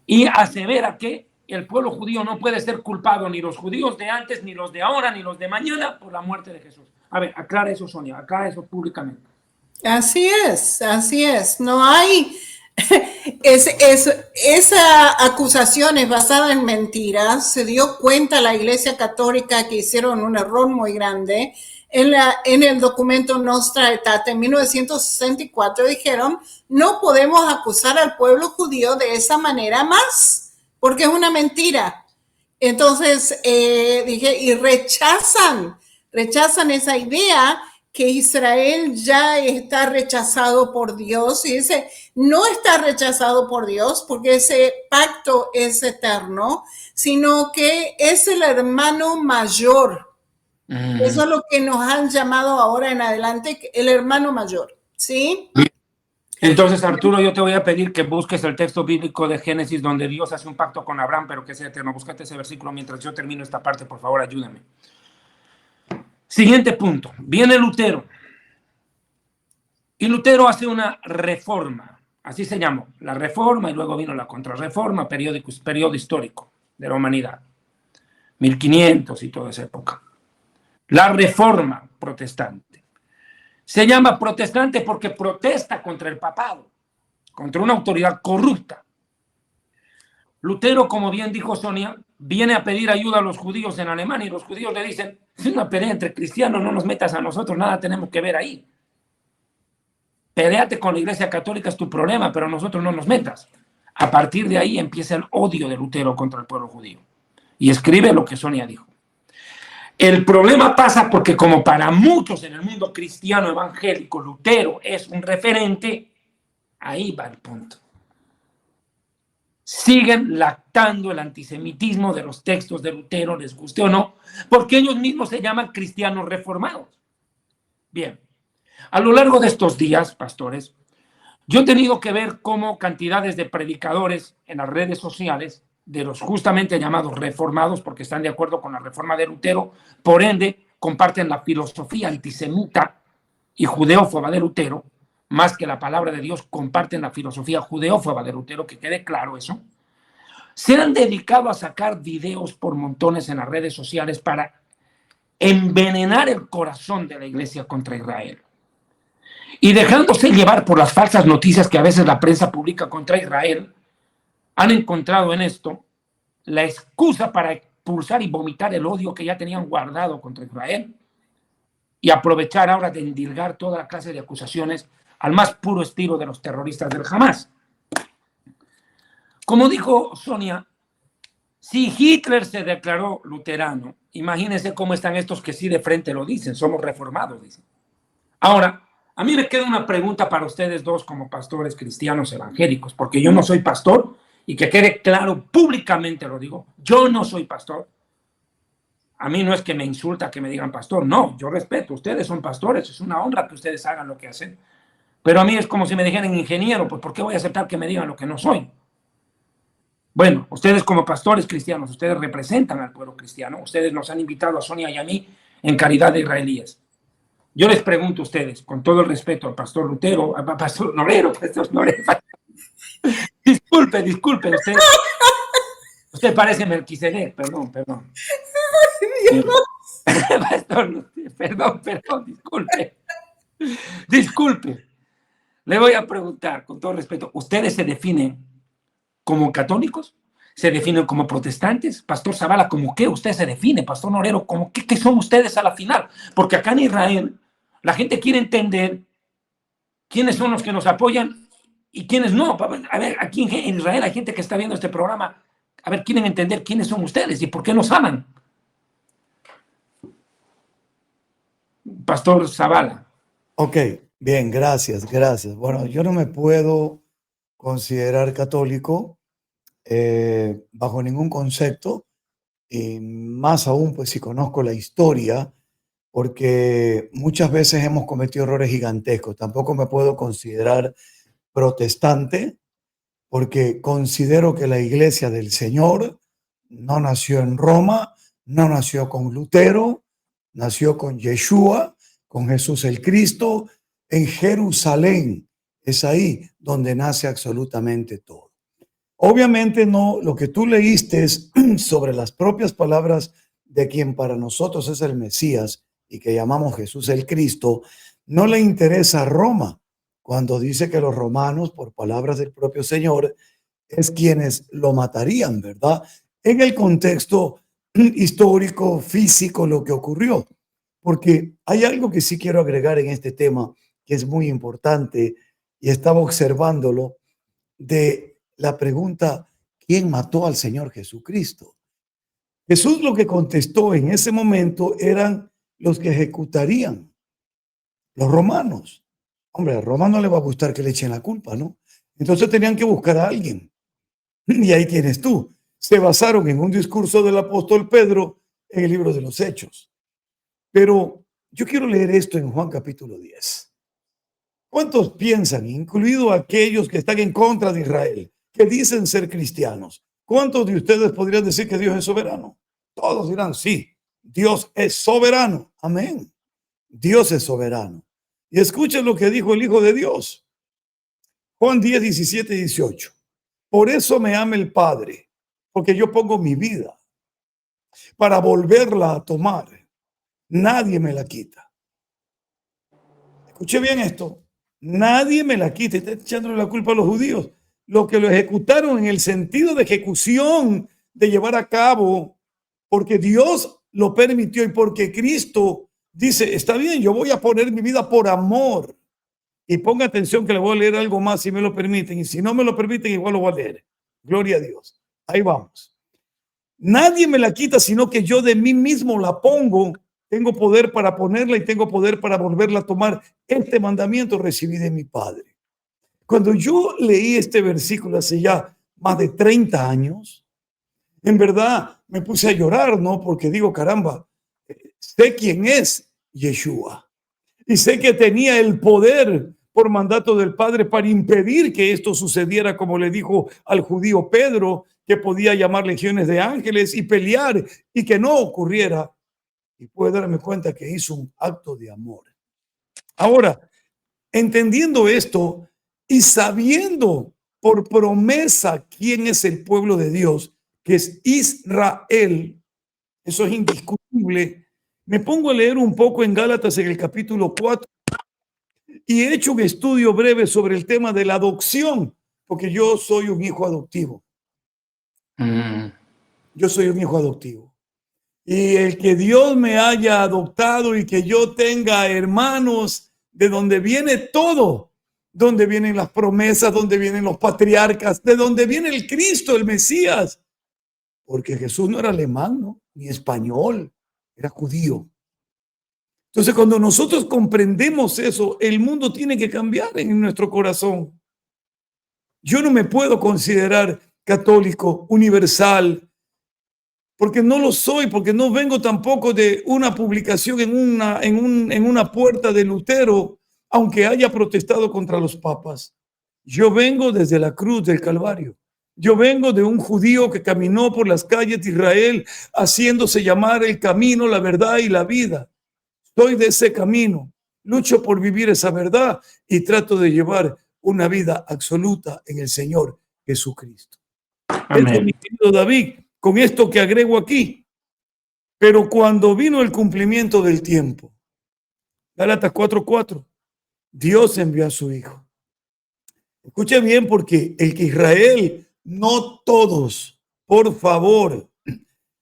y asevera que el pueblo judío no puede ser culpado, ni los judíos de antes, ni los de ahora, ni los de mañana, por la muerte de Jesús. A ver, aclara eso, Sonia, aclara eso públicamente. Así es. No hay... esa acusación es basada en mentiras. Se dio cuenta la Iglesia Católica que hicieron un error muy grande. En el documento Nostra Aetate en 1964 dijeron, no podemos acusar al pueblo judío de esa manera más, porque es una mentira. Entonces, y rechazan esa idea que Israel ya está rechazado por Dios, y dice, no está rechazado por Dios porque ese pacto es eterno, sino que es el hermano mayor. Eso es lo que nos han llamado ahora en adelante el hermano mayor, ¿sí? Entonces, Arturo, yo te voy a pedir que busques el texto bíblico de Génesis donde Dios hace un pacto con Abraham, pero que sea eterno. Búscate ese versículo mientras yo termino esta parte, por favor, ayúdame. Siguiente punto. Viene Lutero. Y Lutero hace una reforma. Así se llamó. La reforma y luego vino la contrarreforma, periodo histórico de la humanidad. 1500 y toda esa época. La reforma protestante. Se llama protestante porque protesta contra el papado, contra una autoridad corrupta. Lutero, como bien dijo Sonia, viene a pedir ayuda a los judíos en Alemania y los judíos le dicen, es una pelea entre cristianos, no nos metas a nosotros, nada tenemos que ver ahí. Peleate con la Iglesia Católica, es tu problema, pero nosotros no nos metas. A partir de ahí empieza el odio de Lutero contra el pueblo judío. Y escribe lo que Sonia dijo. El problema pasa porque como para muchos en el mundo cristiano evangélico, Lutero es un referente, ahí va el punto. Siguen lactando el antisemitismo de los textos de Lutero, les guste o no, porque ellos mismos se llaman cristianos reformados. Bien, a lo largo de estos días, pastores, yo he tenido que ver cómo cantidades de predicadores en las redes sociales de los justamente llamados reformados, porque están de acuerdo con la reforma de Lutero, por ende, comparten la filosofía antisemita y judeófoba de Lutero, más que la palabra de Dios, comparten la filosofía judeófoba de Lutero, que quede claro eso, se han dedicado a sacar videos por montones en las redes sociales para envenenar el corazón de la iglesia contra Israel. Y dejándose llevar por las falsas noticias que a veces la prensa publica contra Israel, han encontrado en esto la excusa para expulsar y vomitar el odio que ya tenían guardado contra Israel y aprovechar ahora de endilgar toda la clase de acusaciones al más puro estilo de los terroristas del Hamas. Como dijo Sonia, si Hitler se declaró luterano, imagínense cómo están estos que sí de frente lo dicen, somos reformados, dicen. Ahora, a mí me queda una pregunta para ustedes dos como pastores cristianos evangélicos, porque yo no soy pastor, y que quede claro, públicamente lo digo, yo no soy pastor. A mí no es que me insulta que me digan pastor, no, yo respeto, ustedes son pastores, es una honra que ustedes hagan lo que hacen, pero a mí es como si me dijeran ingeniero, pues ¿por qué voy a aceptar que me digan lo que no soy? Bueno, ustedes como pastores cristianos, ustedes representan al pueblo cristiano, ustedes nos han invitado a Sonia y a mí en calidad de israelíes. Yo les pregunto a ustedes, con todo el respeto al pastor Lutero, al pastor Norero, disculpe, usted parece Melquisedec, perdón. Pastor, perdón, disculpe. Le voy a preguntar, con todo respeto, ¿ustedes se definen como católicos? ¿Se definen como protestantes? Pastor Zavala, ¿cómo qué usted se define? Pastor Norero, ¿cómo qué son ustedes a la final? Porque acá en Israel la gente quiere entender quiénes son los que nos apoyan y quiénes no. A ver, aquí en Israel hay gente que está viendo este programa. A ver, quieren entender quiénes son ustedes y por qué nos aman. Pastor Zavala. Ok, bien, gracias. Bueno, yo no me puedo considerar católico bajo ningún concepto, y más aún pues si conozco la historia, porque muchas veces hemos cometido errores gigantescos. Tampoco me puedo considerar protestante porque considero que la iglesia del Señor no nació en Roma, no nació con Lutero, nació con Yeshua, con Jesús el Cristo, en Jerusalén. Es ahí donde nace absolutamente todo. Obviamente no, lo que tú leíste es sobre las propias palabras de quien para nosotros es el Mesías y que llamamos Jesús el Cristo, no le interesa a Roma cuando dice que los romanos, por palabras del propio Señor, es quienes lo matarían, ¿verdad? En el contexto histórico, físico, lo que ocurrió. Porque hay algo que sí quiero agregar en este tema que es muy importante y estaba observándolo de la pregunta, ¿quién mató al Señor Jesucristo? Jesús lo que contestó en ese momento eran los que ejecutarían, los romanos. Hombre, a Roma no le va a gustar que le echen la culpa, ¿no? Entonces tenían que buscar a alguien. Y ahí tienes tú. Se basaron en un discurso del apóstol Pedro en el libro de los Hechos. Pero yo quiero leer esto en Juan capítulo 10. ¿Cuántos piensan, incluido aquellos que están en contra de Israel, que dicen ser cristianos? ¿Cuántos de ustedes podrían decir que Dios es soberano? Todos dirán, sí, Dios es soberano. Amén. Dios es soberano. Y escuchen lo que dijo el Hijo de Dios. Juan 10, 17 y 18. Por eso me ama el Padre, porque yo pongo mi vida para volverla a tomar. Nadie me la quita. Escuche bien esto. Nadie me la quita. Está echándole la culpa a los judíos. Los que lo ejecutaron en el sentido de ejecución, de llevar a cabo, porque Dios lo permitió y porque Cristo dice, está bien, yo voy a poner mi vida por amor. Y ponga atención que le voy a leer algo más si me lo permiten. Y si no me lo permiten, igual lo voy a leer. Gloria a Dios. Ahí vamos. Nadie me la quita, sino que yo de mí mismo la pongo. Tengo poder para ponerla y tengo poder para volverla a tomar. Este mandamiento recibí de mi Padre. Cuando yo leí este versículo hace ya más de 30 años, en verdad me puse a llorar, ¿no? Porque digo, caramba, sé quién es Yeshua. Y sé que tenía el poder por mandato del Padre para impedir que esto sucediera, como le dijo al judío Pedro, que podía llamar legiones de ángeles y pelear y que no ocurriera. Y puedo darme cuenta que hizo un acto de amor. Ahora, entendiendo esto y sabiendo por promesa quién es el pueblo de Dios, que es Israel, eso es indiscutible. Me pongo a leer un poco en Gálatas en el capítulo 4 y he hecho un estudio breve sobre el tema de la adopción, porque yo soy un hijo adoptivo. Yo soy un hijo adoptivo. Y el que Dios me haya adoptado y que yo tenga hermanos de donde viene todo, donde vienen las promesas, donde vienen los patriarcas, de donde viene el Cristo, el Mesías. Porque Jesús no era alemán, ¿no? Ni español, era judío. Entonces, cuando nosotros comprendemos eso, el mundo tiene que cambiar en nuestro corazón. Yo no me puedo considerar católico, universal, porque no lo soy, porque no vengo tampoco de una publicación en una puerta de Lutero, aunque haya protestado contra los papas. Yo vengo desde la cruz del Calvario. Yo vengo de un judío que caminó por las calles de Israel, haciéndose llamar el camino, la verdad y la vida. Soy de ese camino, lucho por vivir esa verdad y trato de llevar una vida absoluta en el Señor Jesucristo. Amén. Esto, mi querido David, con esto que agrego aquí. Pero cuando vino el cumplimiento del tiempo, Gálatas 4:4, Dios envió a su Hijo. Escuche bien, porque el que Israel, no todos, por favor,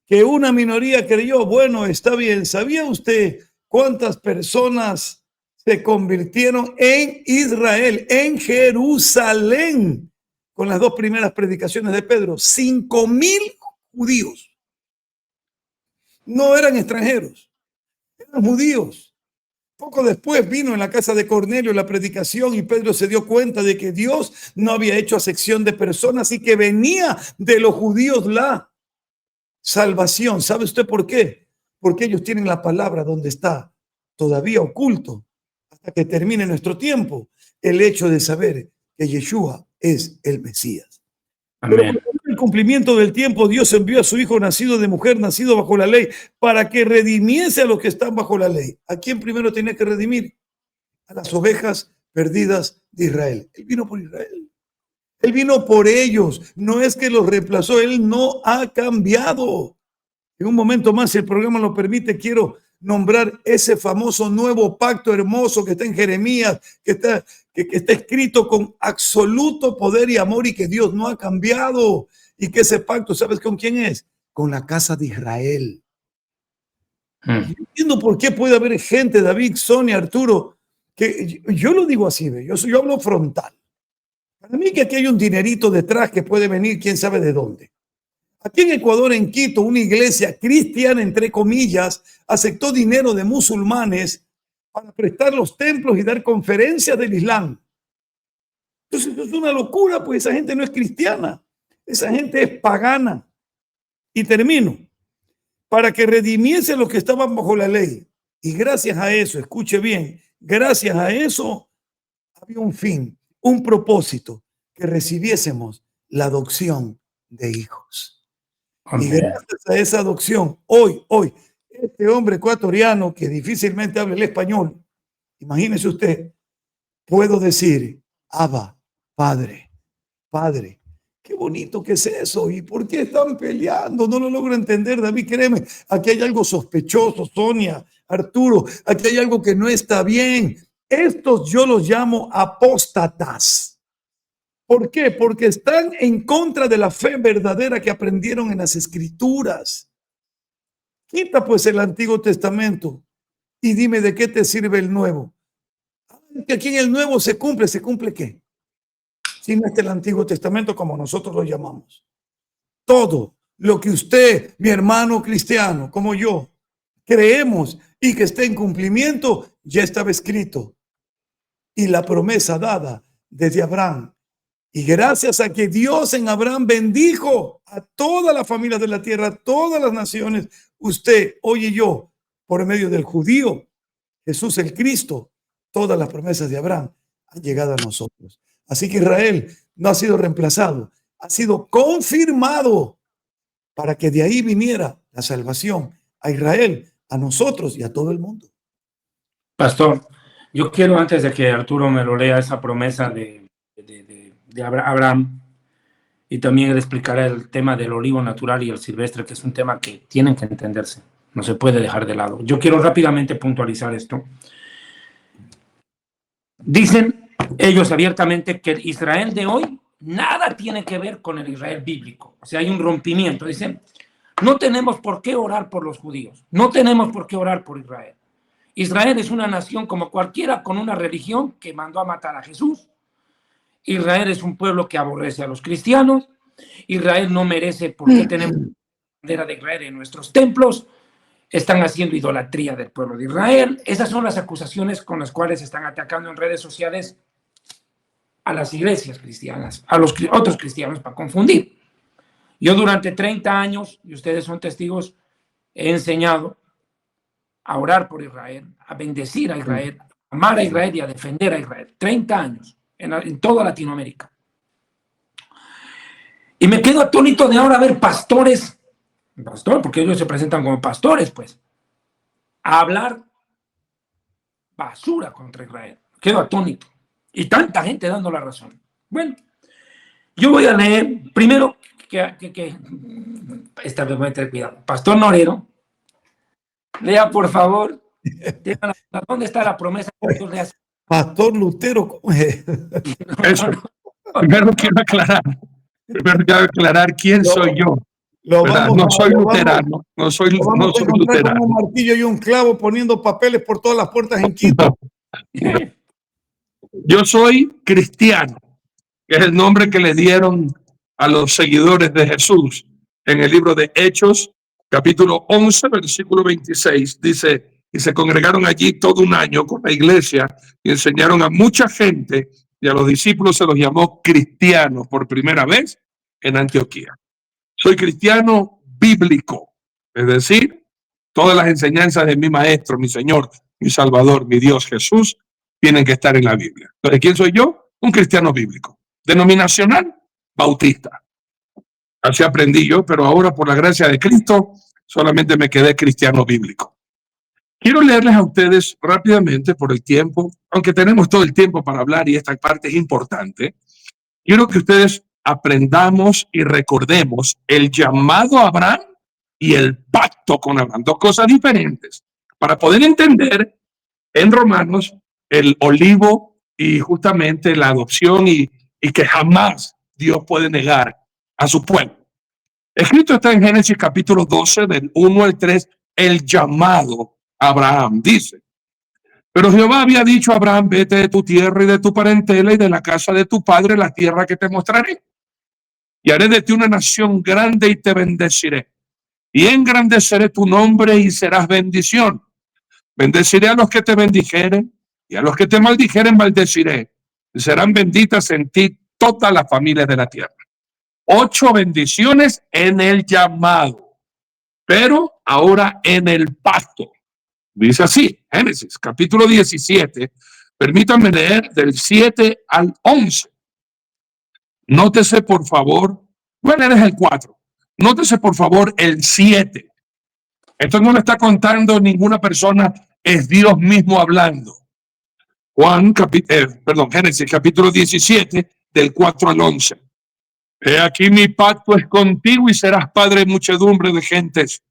que una minoría creyó, bueno, está bien. ¿Sabía usted cuántas personas se convirtieron en Israel, en Jerusalén, con las dos primeras predicaciones de Pedro? 5,000 judíos. No eran extranjeros, eran judíos. Poco después vino en la casa de Cornelio la predicación y Pedro se dio cuenta de que Dios no había hecho acepción de personas y que venía de los judíos la salvación. ¿Sabe usted por qué? Porque ellos tienen la palabra donde está todavía oculto hasta que termine nuestro tiempo el hecho de saber que Yeshua es el Mesías. Pero Amén. cuando el cumplimiento del tiempo, Dios envió a su Hijo nacido de mujer, nacido bajo la ley, para que redimiese a los que están bajo la ley. ¿A quién primero tenía que redimir? A las ovejas perdidas de Israel. Él vino por Israel. Él vino por ellos. No es que los reemplazó. Él no ha cambiado. En un momento más, si el programa lo permite, quiero nombrar ese famoso nuevo pacto hermoso que está en Jeremías, que está escrito con absoluto poder y amor y que Dios no ha cambiado. Y que ese pacto, ¿sabes con quién es? Con la casa de Israel. Yo entiendo por qué puede haber gente, David, Sonia, Arturo, que yo lo digo así, yo hablo frontal. Para mí que aquí hay un dinerito detrás que puede venir quién sabe de dónde. Aquí en Ecuador, en Quito, una iglesia cristiana, entre comillas, aceptó dinero de musulmanes para prestar los templos y dar conferencias del Islam. Entonces, eso es una locura, pues esa gente no es cristiana, esa gente es pagana. Y termino. Para que redimiese a los que estaban bajo la ley. Y gracias a eso, escuche bien, gracias a eso, había un fin, un propósito, que recibiésemos la adopción de hijos. Amén. Y gracias a esa adopción, hoy, este hombre ecuatoriano que difícilmente habla el español, imagínese usted, puedo decir, Abba, Padre, Padre. Qué bonito que es eso. ¿Y por qué están peleando? No lo logro entender, David, créeme. Aquí hay algo sospechoso, Sonia, Arturo. Aquí hay algo que no está bien. Estos yo los llamo apóstatas. ¿Por qué? Porque están en contra de la fe verdadera que aprendieron en las Escrituras. Quita pues el Antiguo Testamento y dime de qué te sirve el Nuevo. Que aquí en el Nuevo ¿se cumple qué? Si no está el Antiguo Testamento como nosotros lo llamamos. Todo lo que usted, mi hermano cristiano, como yo, creemos y que esté en cumplimiento, ya estaba escrito. Y la promesa dada desde Abraham. Y gracias a que Dios en Abraham bendijo a todas las familias de la tierra, a todas las naciones, usted, hoy y yo, por medio del judío, Jesús el Cristo, todas las promesas de Abraham han llegado a nosotros. Así que Israel no ha sido reemplazado, ha sido confirmado para que de ahí viniera la salvación a Israel, a nosotros y a todo el mundo. Pastor, yo quiero, antes de que Arturo me lo lea, esa promesa de Abraham, y también él explicará el tema del olivo natural y el silvestre, que es un tema que tienen que entenderse, no se puede dejar de lado. Yo quiero rápidamente puntualizar esto. Dicen ellos abiertamente que el Israel de hoy nada tiene que ver con el Israel bíblico. O sea, hay un rompimiento. Dicen, no tenemos por qué orar por los judíos, no tenemos por qué orar por Israel. Israel es una nación como cualquiera con una religión que mandó a matar a Jesús. Israel es un pueblo que aborrece a los cristianos. Israel no merece por qué tenemos la bandera de Israel en nuestros templos. Están haciendo idolatría del pueblo de Israel. Esas son las acusaciones con las cuales están atacando en redes sociales a las iglesias cristianas, a los otros cristianos, para confundir. Yo durante 30 años, y ustedes son testigos, he enseñado a orar por Israel, a bendecir a Israel, a amar a Israel y a defender a Israel. 30 años en toda Latinoamérica. Y me quedo atónito de ahora ver pastores, porque ellos se presentan como pastores, pues, a hablar basura contra Israel. Quedo atónito. Y tanta gente dando la razón. Bueno, yo voy a leer primero esta vez voy a tener cuidado. Pastor Norero, lea por favor. ¿Dónde está la promesa que Dios le hace? Pastor Lutero, ¿cómo es? Eso. Primero quiero aclarar quién soy yo. No soy luterano. No soy luterano. Con un martillo y un clavo poniendo papeles por todas las puertas en Quito. Yo soy cristiano, que es el nombre que le dieron a los seguidores de Jesús. En el libro de Hechos, capítulo 11, versículo 26, dice, y se congregaron allí todo un año con la iglesia y enseñaron a mucha gente, y a los discípulos se los llamó cristianos por primera vez en Antioquía. Soy cristiano bíblico, es decir, todas las enseñanzas de mi maestro, mi Señor, mi Salvador, mi Dios Jesús, tienen que estar en la Biblia. Entonces, ¿quién soy yo? Un cristiano bíblico. Denominacional, bautista. Así aprendí yo, pero ahora por la gracia de Cristo solamente me quedé cristiano bíblico. Quiero leerles a ustedes rápidamente por el tiempo, aunque tenemos todo el tiempo para hablar y esta parte es importante. Quiero que ustedes aprendamos y recordemos el llamado a Abraham y el pacto con Abraham. Dos cosas diferentes. Para poder entender en Romanos el olivo y justamente la adopción y que jamás Dios puede negar a su pueblo. Escrito está en Génesis capítulo 12 del 1 al 3, el llamado a Abraham. Dice, pero Jehová había dicho a Abraham, vete de tu tierra y de tu parentela y de la casa de tu padre, la tierra que te mostraré. Y haré de ti una nación grande y te bendeciré. Y engrandeceré tu nombre y serás bendición. Bendeciré a los que te bendijeren y a los que te maldijeren maldeciré. Y serán benditas en ti todas las familias de la tierra. 8 bendiciones en el llamado, pero ahora en el pacto. Dice así, Génesis capítulo 17, Permítanme leer del 7 al 11. Nótese, por favor, voy a leer el 4. Nótese, por favor, el 7. Esto no lo está contando ninguna persona, es Dios mismo hablando. Génesis capítulo 17, del 4 al 11. He aquí mi pacto es contigo y serás padre de muchedumbre de gentes.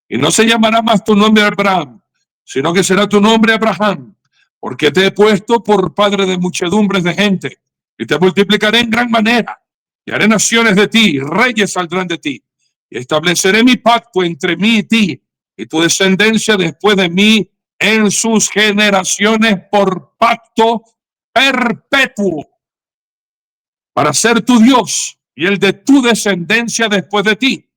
Y no se llamará más tu nombre Abraham, sino que será tu nombre Abraham, porque te he puesto por padre de muchedumbres de gente. Y te multiplicaré en gran manera, y haré naciones de ti, y reyes saldrán de ti. Y estableceré mi pacto entre mí y ti, y tu descendencia después de mí en sus generaciones por pacto perpetuo, para ser tu Dios y el de tu descendencia después de ti.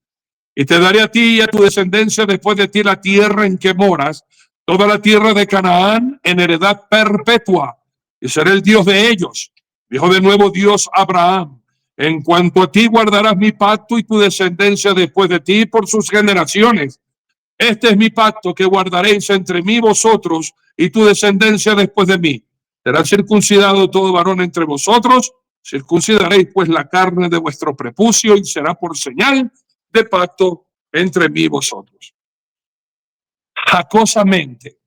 Y te daré a ti y a tu descendencia después de ti la tierra en que moras, toda la tierra de Canaán en heredad perpetua, y seré el Dios de ellos. Dijo de nuevo Dios a Abraham: en cuanto a ti guardarás mi pacto y tu descendencia después de ti por sus generaciones. Este es mi pacto que guardaréis entre mí vosotros y tu descendencia después de mí. Será circuncidado todo varón entre vosotros, circuncidaréis pues la carne de vuestro prepucio, y será por señal de pacto entre mí y vosotros. Jacosamente,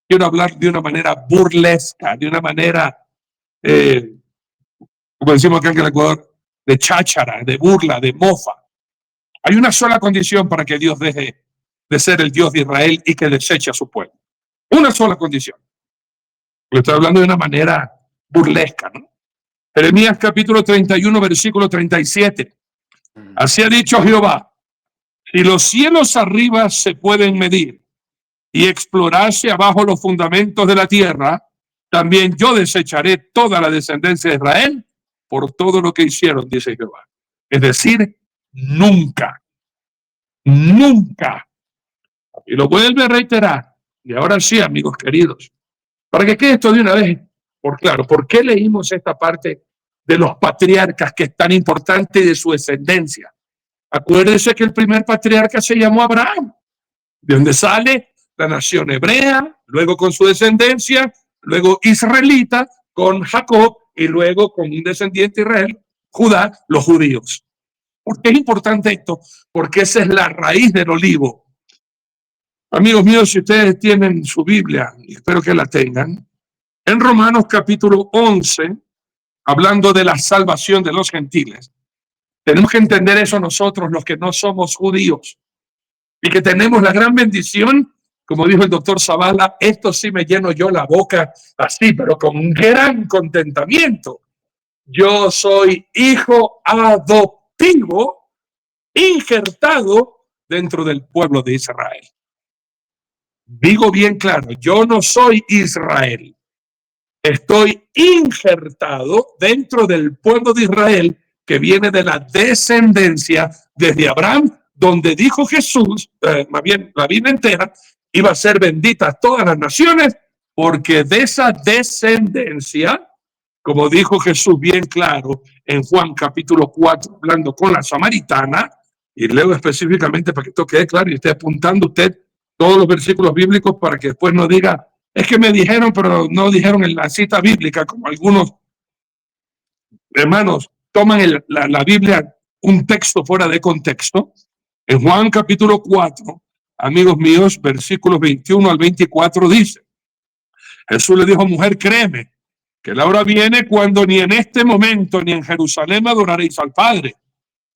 quiero hablar de una manera burlesca, de una manera, como decimos acá en el Ecuador, de cháchara, de burla, de mofa. Hay una sola condición para que Dios deje de ser el Dios de Israel y que deseche a su pueblo. Una sola condición. Lo estoy hablando de una manera burlesca, ¿no? Jeremías capítulo 31, versículo 37. Así ha dicho Jehová: si los cielos arriba se pueden medir y explorarse abajo los fundamentos de la tierra, también yo desecharé toda la descendencia de Israel por todo lo que hicieron, dice Jehová. Es decir, nunca, nunca. Y lo vuelve a reiterar. Y ahora sí, amigos queridos, para que quede esto de una vez por claro, ¿por qué leímos esta parte de los patriarcas que es tan importante y de su descendencia? Acuérdense que el primer patriarca se llamó Abraham, de donde sale la nación hebrea, luego con su descendencia, luego israelita con Jacob y luego con un descendiente de Israel, Judá, los judíos. ¿Por qué es importante esto? Porque esa es la raíz del olivo. Amigos míos, si ustedes tienen su Biblia, y espero que la tengan, en Romanos capítulo 11, hablando de la salvación de los gentiles, tenemos que entender eso nosotros, los que no somos judíos, y que tenemos la gran bendición, como dijo el doctor Zavala, esto sí me lleno yo la boca así, pero con gran contentamiento. Yo soy hijo adoptivo, injertado dentro del pueblo de Israel. Digo bien claro, yo no soy Israel. Estoy injertado dentro del pueblo de Israel que viene de la descendencia desde Abraham, donde dijo Jesús, más bien la Biblia entera, iba a ser bendita todas las naciones, porque de esa descendencia, como dijo Jesús bien claro en Juan capítulo 4, hablando con la samaritana, y leo específicamente para que esto quede claro y esté apuntando usted todos los versículos bíblicos para que después no diga, es que me dijeron, pero no dijeron en la cita bíblica, como algunos hermanos toman la Biblia un texto fuera de contexto. En Juan capítulo 4, amigos míos, versículos 21 al 24 dice, Jesús le dijo: mujer, créeme, que la hora viene cuando ni en este momento ni en Jerusalén adoraréis al Padre.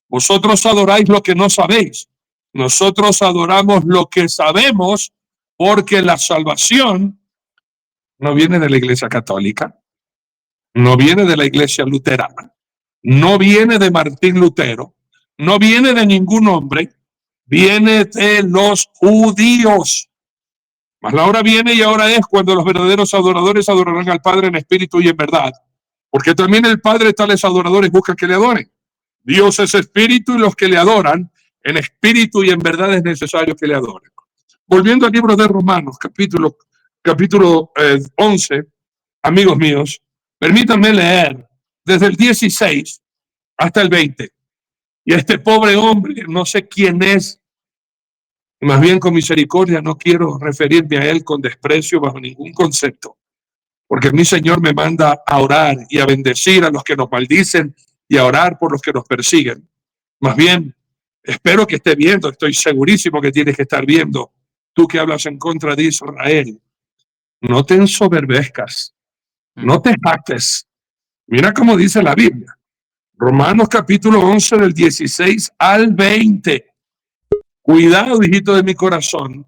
Vosotros adoráis lo que no sabéis. Nosotros adoramos lo que sabemos, porque la salvación no viene de la Iglesia Católica, no viene de la Iglesia Luterana, no viene de Martín Lutero, no viene de ningún hombre, viene de los judíos. Mas la hora viene y ahora es cuando los verdaderos adoradores adorarán al Padre en espíritu y en verdad, porque también el Padre tales adoradores busca que le adoren. Dios es espíritu y los que le adoran en espíritu y en verdad es necesario que le adoren. Volviendo al libro de Romanos, capítulo 11, amigos míos, permítanme leer desde el 16 hasta el 20. Y este pobre hombre, no sé quién es, y más bien con misericordia no quiero referirme a él con desprecio bajo ningún concepto, porque mi Señor me manda a orar y a bendecir a los que nos maldicen y a orar por los que nos persiguen. Más bien, espero que esté viendo, estoy segurísimo que tienes que estar viendo, tú que hablas en contra de Israel. No te ensoberbezcas, no te jactes. Mira cómo dice la Biblia. Romanos capítulo 11 del 16 al 20. Cuidado, hijito de mi corazón,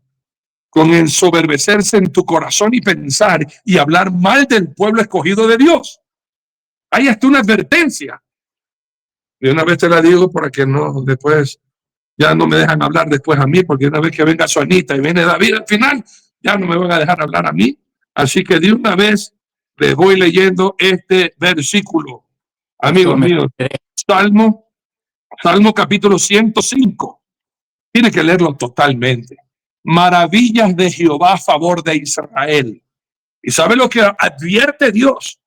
con ensoberbecerse en tu corazón y pensar y hablar mal del pueblo escogido de Dios. Hay hasta una advertencia. Y una vez te la digo para que no después ya no me dejan hablar después a mí, porque una vez que venga Sonita y viene David al final, ya no me van a dejar hablar a mí. Así que de una vez les voy leyendo este versículo. Amigos míos, Salmo capítulo 105. Tiene que leerlo totalmente. Maravillas de Jehová a favor de Israel. ¿Y sabe lo que advierte Dios?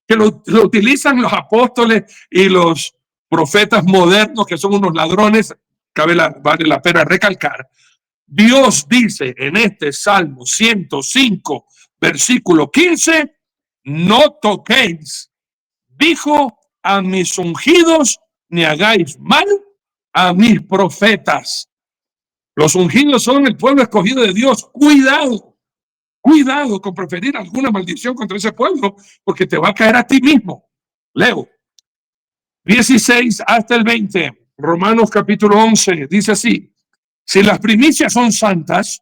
Que lo utilizan los apóstoles y los profetas modernos, que son unos ladrones. Vale la pena recalcar. Dios dice en este Salmo 105, versículo 15, no toquéis, dijo, a mis ungidos, ni hagáis mal a mis profetas. Los ungidos son el pueblo escogido de Dios. Cuidado con preferir alguna maldición contra ese pueblo, porque te va a caer a ti mismo. Leo 16 hasta el 20, Romanos capítulo 11, dice así: si las primicias son santas,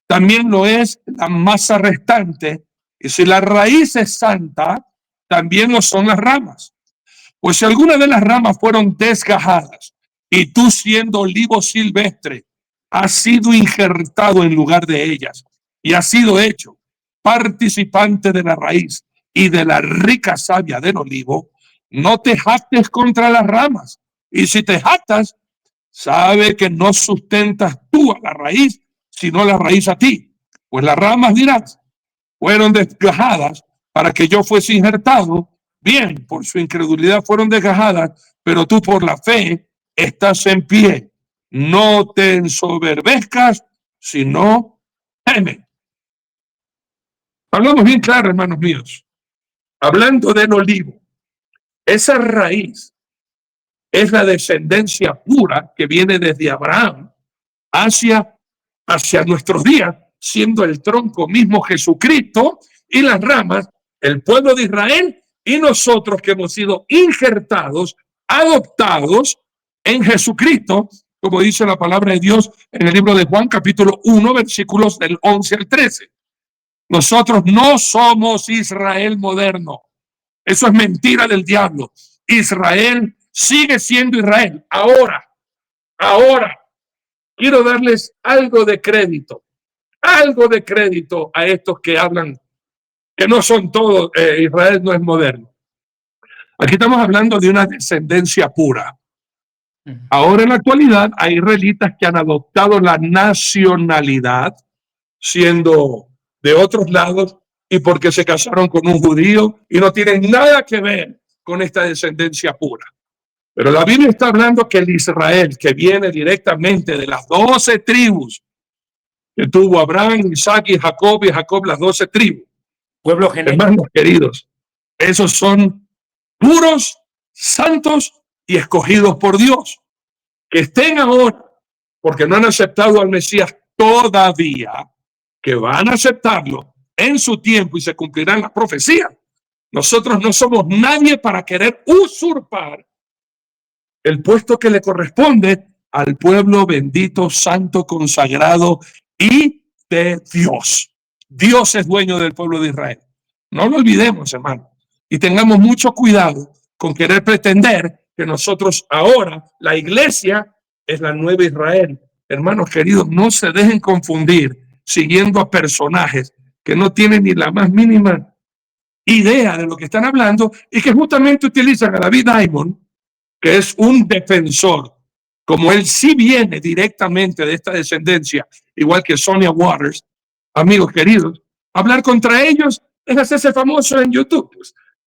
también lo es la masa restante, y si la raíz es santa, también lo son las ramas. Pues si alguna de las ramas fueron desgajadas, y tú siendo olivo silvestre, has sido injertado en lugar de ellas, y has sido hecho participante de la raíz y de la rica savia del olivo, no te jactes contra las ramas. Y si te jactas, sabe que no sustentas tú a la raíz, sino la raíz a ti. Pues las ramas, dirás, fueron desgajadas para que yo fuese injertado. Bien, por su incredulidad fueron desgajadas, pero tú por la fe estás en pie. No te ensoberbezcas, sino teme. Hablamos bien claro, hermanos míos. Hablando del olivo, esa raíz es la descendencia pura que viene desde Abraham hacia nuestros días, siendo el tronco mismo Jesucristo y las ramas, el pueblo de Israel y nosotros que hemos sido injertados, adoptados en Jesucristo, como dice la palabra de Dios en el libro de Juan, capítulo 1, versículos del 11 al 13. Nosotros no somos Israel moderno. Eso es mentira del diablo. Israel sigue siendo Israel. Ahora, quiero darles algo de crédito a estos que hablan que no son todos, Israel no es moderno. Aquí estamos hablando de una descendencia pura. Ahora en la actualidad hay israelitas que han adoptado la nacionalidad siendo de otros lados y porque se casaron con un judío y no tienen nada que ver con esta descendencia pura. Pero la Biblia está hablando que el Israel que viene directamente de las 12 tribus que tuvo Abraham, Isaac y Jacob las 12 tribus. Pueblo genético. Hermanos queridos, esos son puros, santos y escogidos por Dios. Que estén ahora, porque no han aceptado al Mesías todavía, que van a aceptarlo en su tiempo y se cumplirán las profecías. Nosotros no somos nadie para querer usurpar el puesto que le corresponde al pueblo bendito, santo, consagrado y de Dios. Dios es dueño del pueblo de Israel. No lo olvidemos, hermano. Y tengamos mucho cuidado con querer pretender que nosotros ahora, la iglesia, es la nueva Israel. Hermanos queridos, no se dejen confundir siguiendo a personajes que no tienen ni la más mínima idea de lo que están hablando y que justamente utilizan a David Diamond, que es un defensor, como él sí viene directamente de esta descendencia, igual que Sonia Waters. Amigos queridos, hablar contra ellos es hacerse famoso en YouTube,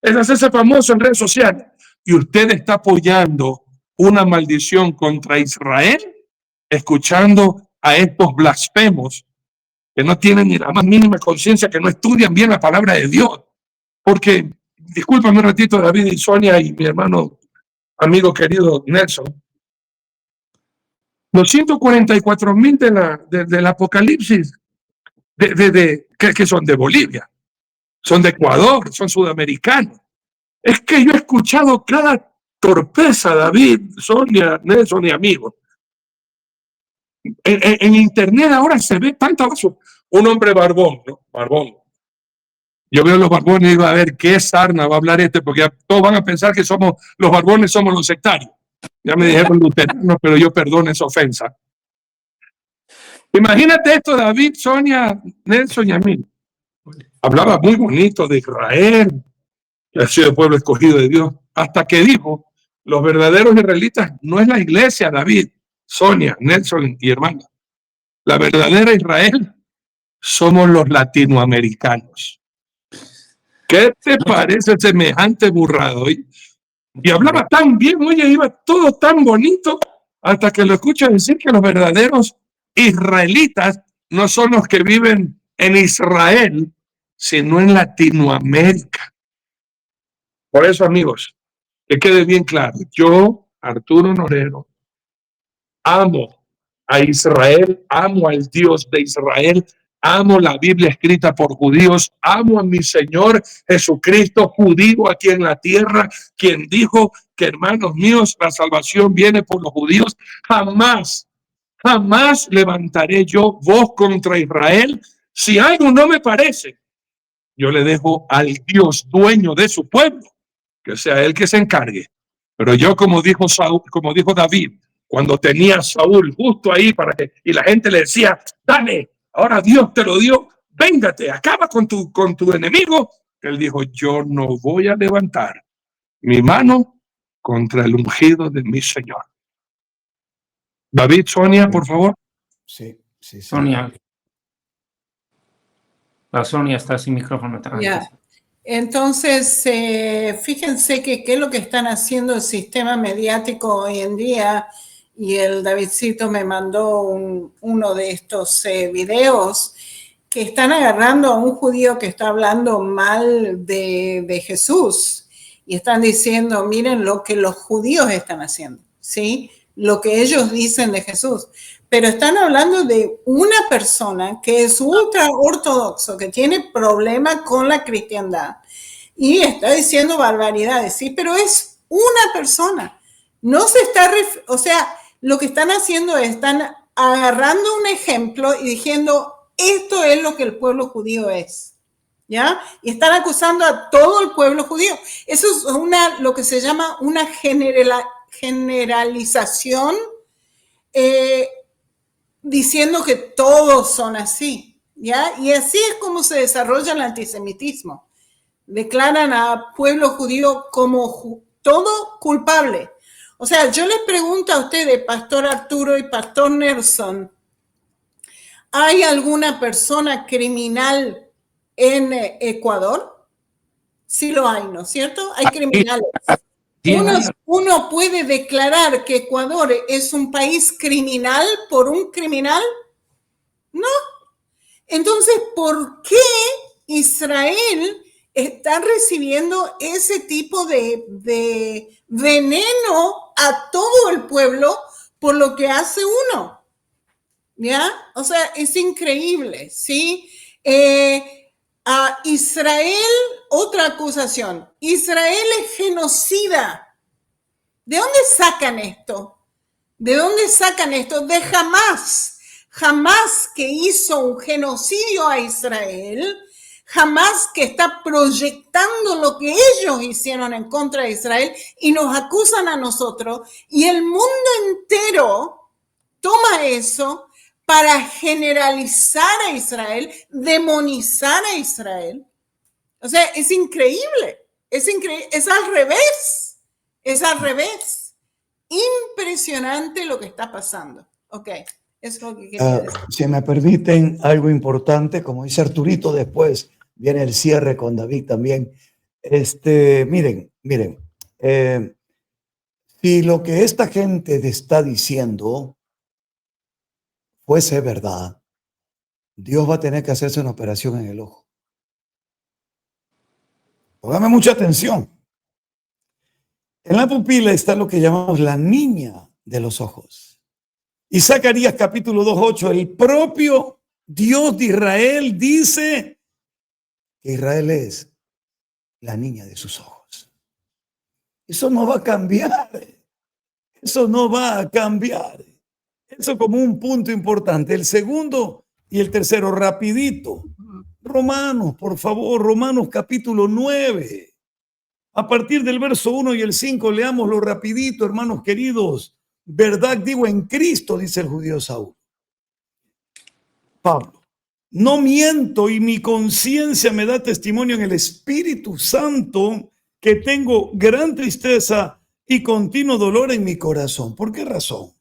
es hacerse famoso en redes sociales. Y usted está apoyando una maldición contra Israel, escuchando a estos blasfemos que no tienen ni la más mínima conciencia, que no estudian bien la palabra de Dios. Porque, discúlpame un ratito, David y Sonia y mi hermano, amigo querido Nelson, los 144,000 del Apocalipsis, que son de Bolivia, son de Ecuador, son sudamericanos. Es que yo he escuchado cada torpeza, David, Sonia, Nelson y amigos. En internet ahora se ve tanta basura. Un hombre barbón, ¿no? Barbón. Yo veo los barbones y digo, a ver, ¿qué sarna va a hablar este? Porque todos van a pensar que los barbones somos los sectarios. Ya me dijeron luteranos, pero yo perdono esa ofensa. Imagínate esto, David, Sonia, Nelson y a mí. Hablaba muy bonito de Israel, que ha sido el pueblo escogido de Dios, hasta que dijo, los verdaderos israelitas no es la iglesia, David, Sonia, Nelson y hermana. La verdadera Israel somos los latinoamericanos. ¿Qué te parece semejante burrado? Y hablaba tan bien, oye, iba todo tan bonito, hasta que lo escucho decir que los verdaderos israelitas no son los que viven en Israel, sino en Latinoamérica. Por eso, amigos, que quede bien claro, yo, Arturo Norero, amo a Israel, amo al Dios de Israel, amo la Biblia escrita por judíos, amo a mi Señor Jesucristo, judío aquí en la tierra, quien dijo que, hermanos míos, la salvación viene por los judíos. Jamás, jamás levantaré yo voz contra Israel. Si algo no me parece, yo le dejo al Dios dueño de su pueblo, que sea él que se encargue. Pero yo, como dijo Saúl, como dijo David, cuando tenía a Saúl justo ahí y la gente le decía, dale, ahora Dios te lo dio, véngate, acaba con tu enemigo. Él dijo, yo no voy a levantar mi mano contra el ungido de mi Señor. David, Sonia, por favor. Sí. Sonia. La Sonia está sin micrófono. Yeah. Entonces, fíjense que qué es lo que están haciendo el sistema mediático hoy en día, y el Davidcito me mandó uno de estos videos, que están agarrando a un judío que está hablando mal de Jesús, y están diciendo, miren lo que los judíos están haciendo, ¿sí? Lo que ellos dicen de Jesús. Pero están hablando de una persona que es ultra ortodoxo, que tiene problemas con la cristiandad y está diciendo barbaridades, sí, pero es una persona. No se está, o sea, lo que están haciendo es, están agarrando un ejemplo y diciendo, esto es lo que el pueblo judío es, ¿ya? Y están acusando a todo el pueblo judío. Eso es lo que se llama una generalización, diciendo que todos son así, ¿ya? Y así es como se desarrolla el antisemitismo. Declaran al pueblo judío como todo culpable. O sea, yo les pregunto a ustedes, Pastor Arturo y Pastor Nelson, ¿hay alguna persona criminal en Ecuador? Sí lo hay, ¿no es cierto? Hay criminales. ¿Uno puede declarar que Ecuador es un país criminal por un criminal? No. Entonces, ¿por qué Israel está recibiendo ese tipo de veneno a todo el pueblo por lo que hace uno? ¿Ya? O sea, es increíble, ¿sí? A Israel, otra acusación. Israel es genocida. ¿De dónde sacan esto? ¿De dónde sacan esto? De Hamás. Hamás, que hizo un genocidio a Israel. Hamás, que está proyectando lo que ellos hicieron en contra de Israel y nos acusan a nosotros. Y el mundo entero toma eso para generalizar a Israel, demonizar a Israel. O sea, es increíble. Es increíble. Es al revés. Es al revés. Impresionante lo que está pasando. Ok, eso es lo que quería decir. Si me permiten, algo importante, como dice Arturito, después viene el cierre con David también. Miren, si lo que esta gente está diciendo fuese verdad, Dios va a tener que hacerse una operación en el ojo. Póngame mucha atención. En la pupila está lo que llamamos la niña de los ojos. Y Zacarías capítulo 2:8, el propio Dios de Israel dice que Israel es la niña de sus ojos. Eso no va a cambiar. Eso no va a cambiar. Eso como un punto importante. El segundo y el tercero, rapidito. Romanos, por favor, Romanos capítulo 9. A partir del verso 1 y el 5, leámoslo rapidito, hermanos queridos. Verdad digo en Cristo, dice el judío Saúl. Pablo, no miento y mi conciencia me da testimonio en el Espíritu Santo que tengo gran tristeza y continuo dolor en mi corazón. ¿Por qué razón?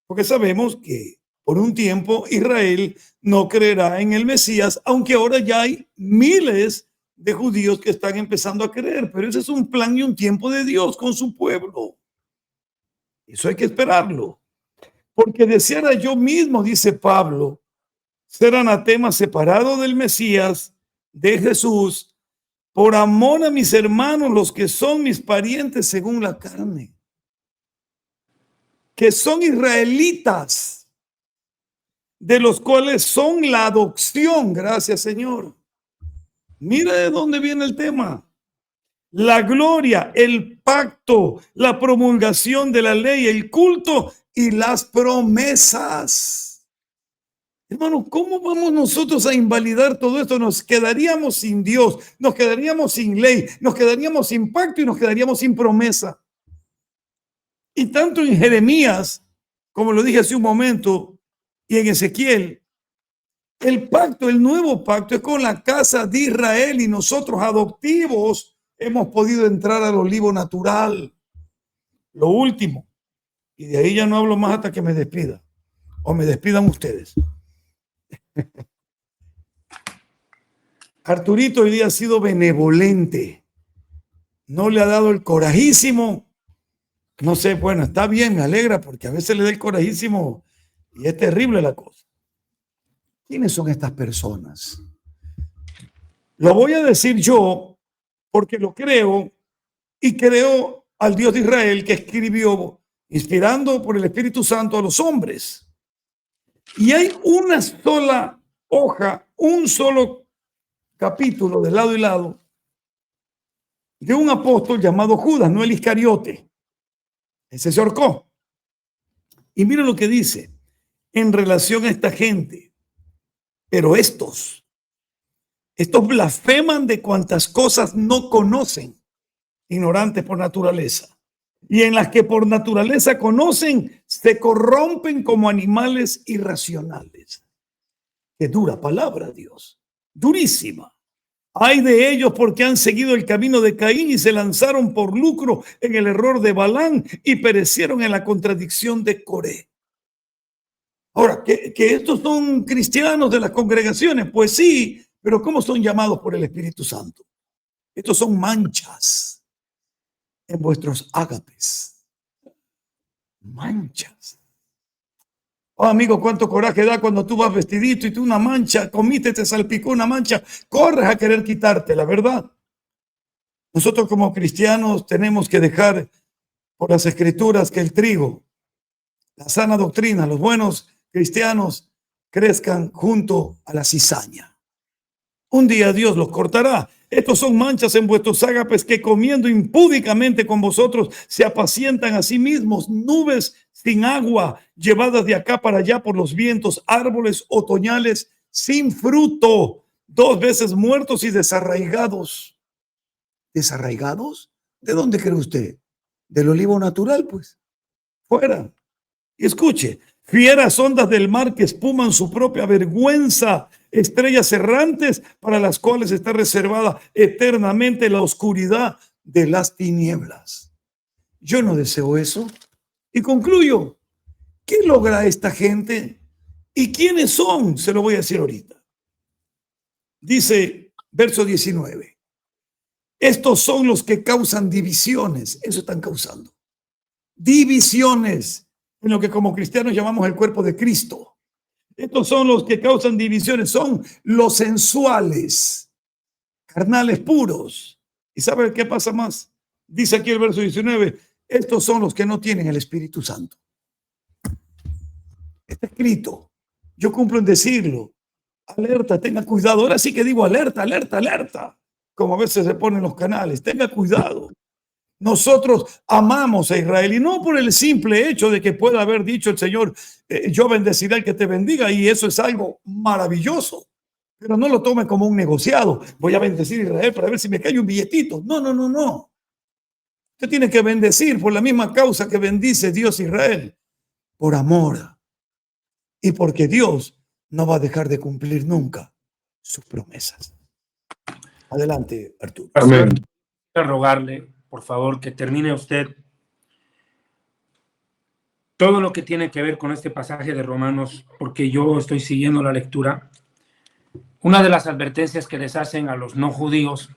Porque sabemos que por un tiempo Israel no creerá en el Mesías, aunque ahora ya hay miles de judíos que están empezando a creer, pero ese es un plan y un tiempo de Dios con su pueblo. Eso hay que esperarlo. Porque deseara yo mismo, dice Pablo, ser anatema separado del Mesías, de Jesús, por amor a mis hermanos, los que son mis parientes según la carne, que son israelitas, de los cuales son la adopción, gracias Señor. Mira de dónde viene el tema. La gloria, el pacto, la promulgación de la ley, el culto y las promesas. Hermano, ¿cómo vamos nosotros a invalidar todo esto? Nos quedaríamos sin Dios, nos quedaríamos sin ley, nos quedaríamos sin pacto y nos quedaríamos sin promesa. Y tanto en Jeremías, como lo dije hace un momento, y en Ezequiel, el pacto, el nuevo pacto es con la casa de Israel y nosotros adoptivos hemos podido entrar al olivo natural. Lo último, y de ahí ya no hablo más hasta que me despida, o me despidan ustedes. Arturito hoy día ha sido benevolente, no le ha dado el corajísimo, no sé, bueno, está bien, me alegra porque a veces le da el corajísimo y es terrible la cosa. ¿Quiénes son estas personas? Lo voy a decir yo porque lo creo y creo al Dios de Israel que escribió, inspirando por el Espíritu Santo a los hombres. Y hay una sola hoja, un solo capítulo de lado y lado de un apóstol llamado Judas, no el Iscariote. Ese se ahorcó. Y mira lo que dice en relación a esta gente. Pero estos blasfeman de cuantas cosas no conocen, ignorantes por naturaleza. Y en las que por naturaleza conocen, se corrompen como animales irracionales. Qué dura palabra, Dios. Durísima. Ay de ellos porque han seguido el camino de Caín y se lanzaron por lucro en el error de Balán y perecieron en la contradicción de Coré. Ahora, ¿que estos son cristianos de las congregaciones? Pues sí, pero ¿cómo son llamados por el Espíritu Santo? Estos son manchas en vuestros ágapes. Manchas. Oh, amigo, cuánto coraje da cuando tú vas vestidito y tú una mancha, comiste, te salpicó una mancha, corres a querer quitarte, la verdad. Nosotros como cristianos tenemos que dejar por las escrituras que el trigo, la sana doctrina, los buenos cristianos crezcan junto a la cizaña. Un día Dios los cortará. Estos son manchas en vuestros ágapes que comiendo impúdicamente con vosotros se apacientan a sí mismos, nubes sin agua, llevadas de acá para allá por los vientos, árboles otoñales sin fruto, 2 veces muertos y desarraigados. ¿Desarraigados? ¿De dónde cree usted? Del olivo natural, pues. Fuera. Y escuche, fieras ondas del mar que espuman su propia vergüenza, estrellas errantes para las cuales está reservada eternamente la oscuridad de las tinieblas. Yo no deseo eso. Y concluyo, ¿qué logra esta gente? ¿Y quiénes son? Se lo voy a decir ahorita. Dice, verso 19, estos son los que causan divisiones. Eso están causando. Divisiones en lo que como cristianos llamamos el cuerpo de Cristo. Estos son los que causan divisiones, son los sensuales, carnales puros, ¿Y sabe qué pasa más? Dice aquí el verso 19, estos son los que no tienen el Espíritu Santo. Está escrito. Yo cumplo en decirlo. Alerta, tenga cuidado. Ahora sí que digo alerta, alerta, alerta. Como a veces se ponen los canales. Tenga cuidado. Nosotros amamos a Israel y no por el simple hecho de que pueda haber dicho el Señor, yo bendeciré al que te bendiga, y eso es algo maravilloso, pero no lo tome como un negociado. Voy a bendecir a Israel para ver si me cae un billetito. No, no, no, no. Usted tiene que bendecir por la misma causa que bendice Dios a Israel, por amor y porque Dios no va a dejar de cumplir nunca sus promesas. Adelante, Arturo. Amén. Quiero rogarle, por favor, que termine usted todo lo que tiene que ver con este pasaje de Romanos, porque yo estoy siguiendo la lectura. Una de las advertencias que les hacen a los no judíos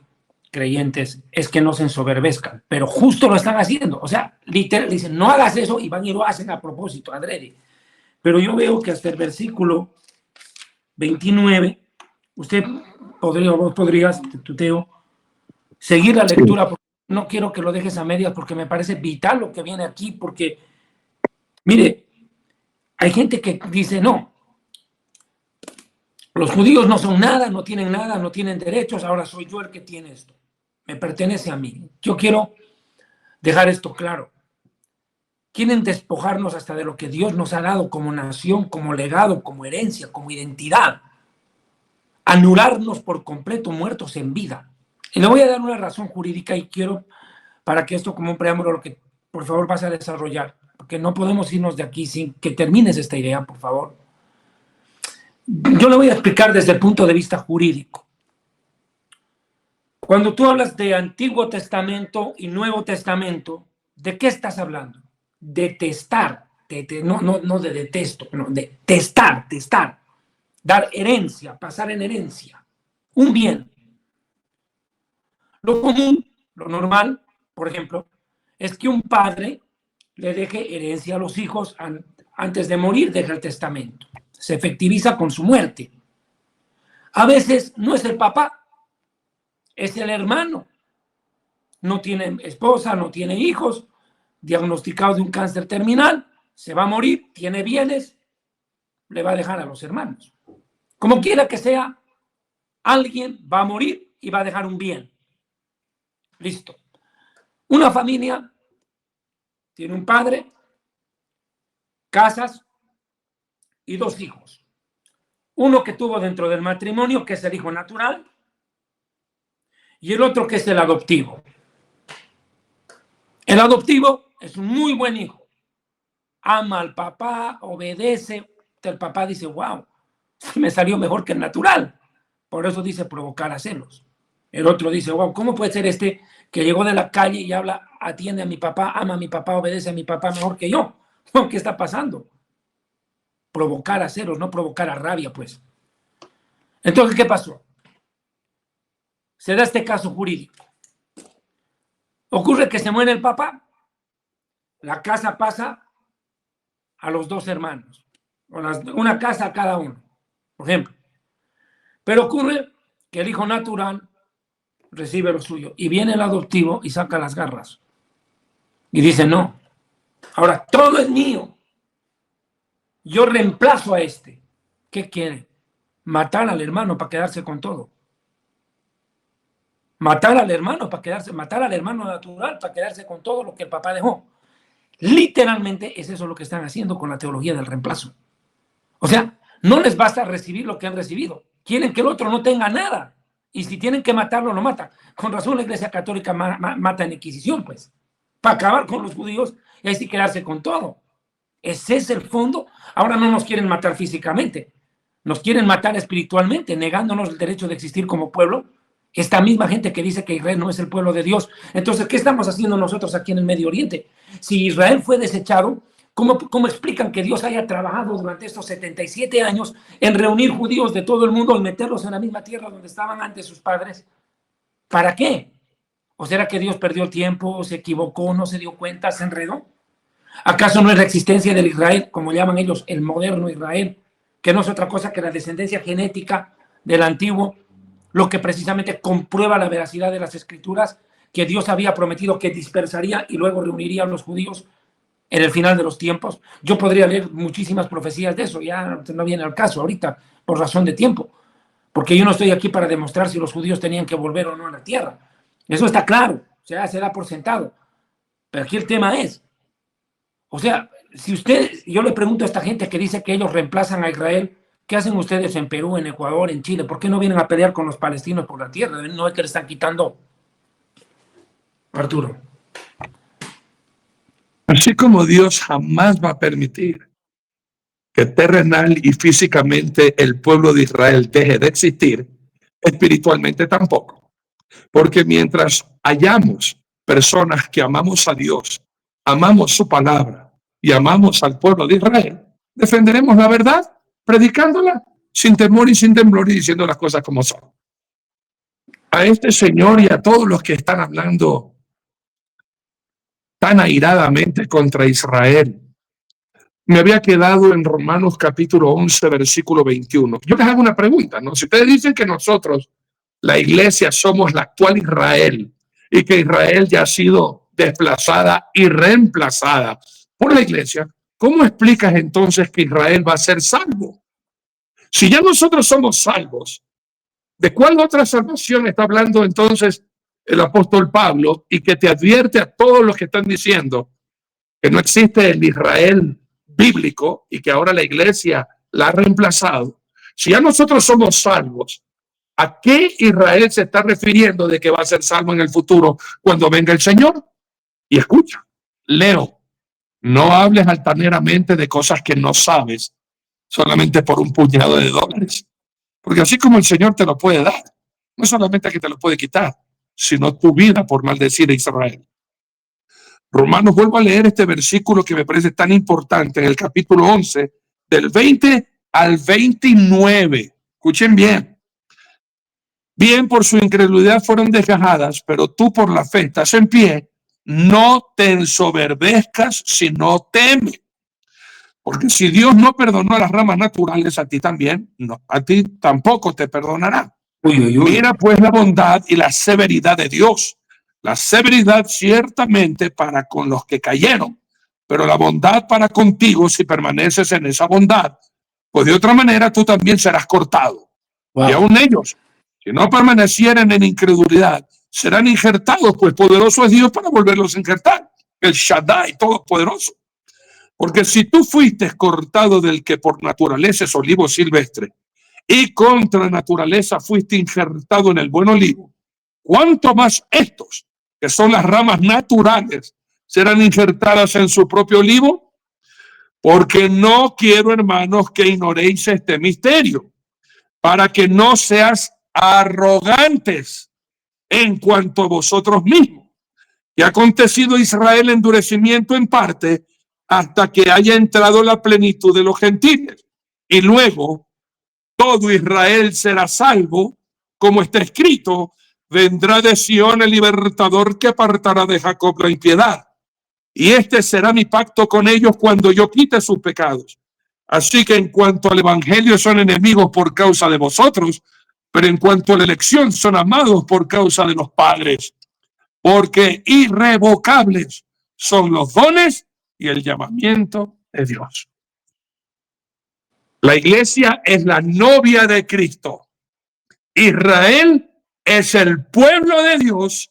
creyentes es que no se ensoberbezcan, pero justo lo están haciendo. O sea, literal, dicen, no hagas eso, y van y lo hacen a propósito, adrede. Pero yo veo que hasta el versículo 29, usted vos podrías, Tuteo, seguir la lectura, porque no quiero que lo dejes a medias, porque me parece vital lo que viene aquí, porque, mire, hay gente que dice, no, los judíos no son nada, no tienen derechos, ahora soy yo el que tiene esto, me pertenece a mí. Yo quiero dejar esto claro. Quieren despojarnos hasta de lo que Dios nos ha dado como nación, como legado, como herencia, como identidad. Anularnos por completo, muertos en vida. Y le voy a dar una razón jurídica, y quiero, para que esto como un preámbulo, lo que por favor vas a desarrollar, porque no podemos irnos de aquí sin que termines esta idea, por favor. Yo le voy a explicar desde el punto de vista jurídico. Cuando tú hablas de Antiguo Testamento y Nuevo Testamento, ¿de qué estás hablando? De testar, no de detesto, no, de testar, dar herencia, pasar en herencia, un bien. Lo común, lo normal, por ejemplo, es que un padre le deje herencia a los hijos antes de morir, deja el testamento. Se efectiviza con su muerte. A veces no es el papá, es el hermano. No tiene esposa, no tiene hijos, diagnosticado de un cáncer terminal, se va a morir, tiene bienes, le va a dejar a los hermanos. Como quiera que sea, alguien va a morir y va a dejar un bien. Listo. Una familia tiene un padre, casas y 2 hijos. Uno que tuvo dentro del matrimonio, que es el hijo natural, y el otro que es el adoptivo. El adoptivo es un muy buen hijo. Ama al papá, obedece. El papá dice, wow, me salió mejor que el natural. Por eso dice provocar a celos. El otro dice, wow, ¿cómo puede ser este que llegó de la calle y habla, atiende a mi papá, ama a mi papá, obedece a mi papá mejor que yo? ¿Qué está pasando? Provocar a celos, no provocar a rabia, pues. Entonces, ¿qué pasó? Se da este caso jurídico. Ocurre que se muere el papá, la casa pasa a los 2 hermanos, una casa a cada uno, por ejemplo. Pero ocurre que el hijo natural recibe lo suyo y viene el adoptivo y saca las garras y dice, no, ahora todo es mío, yo reemplazo a este. ¿Qué quiere? Matar al hermano para quedarse con todo. Matar al hermano natural para quedarse con todo lo que el papá dejó. Literalmente es eso lo que están haciendo con la teología del reemplazo. O sea, no les basta recibir lo que han recibido. Quieren que el otro no tenga nada. Y si tienen que matarlo, lo matan. Con razón la Iglesia Católica mata en Inquisición, pues. Para acabar con los judíos y así quedarse con todo. Ese es el fondo. Ahora no nos quieren matar físicamente. Nos quieren matar espiritualmente, negándonos el derecho de existir como pueblo. Esta misma gente que dice que Israel no es el pueblo de Dios. Entonces, ¿qué estamos haciendo nosotros aquí en el Medio Oriente? Si Israel fue desechado, ¿cómo explican que Dios haya trabajado durante estos 77 años en reunir judíos de todo el mundo y meterlos en la misma tierra donde estaban antes sus padres? ¿Para qué? ¿O será que Dios perdió tiempo, se equivocó, no se dio cuenta, se enredó? ¿Acaso no es la existencia del Israel, como llaman ellos, el moderno Israel, que no es otra cosa que la descendencia genética del antiguo, lo que precisamente comprueba la veracidad de las escrituras que Dios había prometido que dispersaría y luego reuniría a los judíos en el final de los tiempos. Yo podría leer muchísimas profecías de eso, ya no viene al caso ahorita por razón de tiempo, porque yo no estoy aquí para demostrar si los judíos tenían que volver o no a la tierra. Eso está claro, o sea, se da por sentado. Pero aquí el tema es, o sea, si yo le pregunto a esta gente que dice que ellos reemplazan a Israel, ¿qué hacen ustedes en Perú, en Ecuador, en Chile? ¿Por qué no vienen a pelear con los palestinos por la tierra? No es que le están quitando. Arturo. Así como Dios jamás va a permitir que terrenal y físicamente el pueblo de Israel deje de existir, espiritualmente tampoco. Porque mientras hayamos personas que amamos a Dios, amamos su palabra y amamos al pueblo de Israel, defenderemos la verdad, predicándola sin temor y sin temblor y diciendo las cosas como son. A este señor y a todos los que están hablando tan airadamente contra Israel, me había quedado en Romanos capítulo 11, versículo 21. Yo les hago una pregunta, ¿no? Si ustedes dicen que nosotros, la iglesia, somos la actual Israel y que Israel ya ha sido desplazada y reemplazada por la iglesia, ¿cómo explicas entonces que Israel va a ser salvo? Si ya nosotros somos salvos, ¿de cuál otra salvación está hablando entonces el apóstol Pablo y que te advierte a todos los que están diciendo que no existe el Israel bíblico y que ahora la iglesia la ha reemplazado? Si ya nosotros somos salvos, ¿a qué Israel se está refiriendo de que va a ser salvo en el futuro cuando venga el Señor? Y escucha, Leo, no hables altaneramente de cosas que no sabes solamente por un puñado de dólares. Porque así como el Señor te lo puede dar, no solamente que te lo puede quitar, sino tu vida por maldecir a Israel. Romanos, vuelvo a leer este versículo que me parece tan importante en el capítulo 11, del 20 al 29. Escuchen bien. Bien, por su incredulidad fueron desgajadas, pero tú por la fe estás en pie. No te ensoberbezcas, sino teme. Porque si Dios no perdonó a las ramas naturales, a ti también, no, a ti tampoco te perdonará. Mira pues la bondad y la severidad de Dios. La severidad ciertamente para con los que cayeron, pero la bondad para contigo si permaneces en esa bondad, pues de otra manera tú también serás cortado. Wow. Y aún ellos, si no permanecieren en incredulidad, serán injertados, pues poderoso es Dios para volverlos a injertar. El Shaddai, todopoderoso. Porque si tú fuiste cortado del que por naturaleza es olivo silvestre y contra naturaleza fuiste injertado en el buen olivo, ¿cuánto más estos, que son las ramas naturales, serán injertadas en su propio olivo? Porque no quiero, hermanos, que ignoréis este misterio, para que no seas arrogantes en cuanto a vosotros mismos. Y ha acontecido a Israel endurecimiento en parte hasta que haya entrado la plenitud de los gentiles. Y luego todo Israel será salvo, como está escrito, vendrá de Sión el libertador que apartará de Jacob la impiedad. Y este será mi pacto con ellos cuando yo quite sus pecados. Así que en cuanto al evangelio son enemigos por causa de vosotros, pero en cuanto a la elección son amados por causa de los padres. Porque irrevocables son los dones y el llamamiento de Dios. La iglesia es la novia de Cristo. Israel es el pueblo de Dios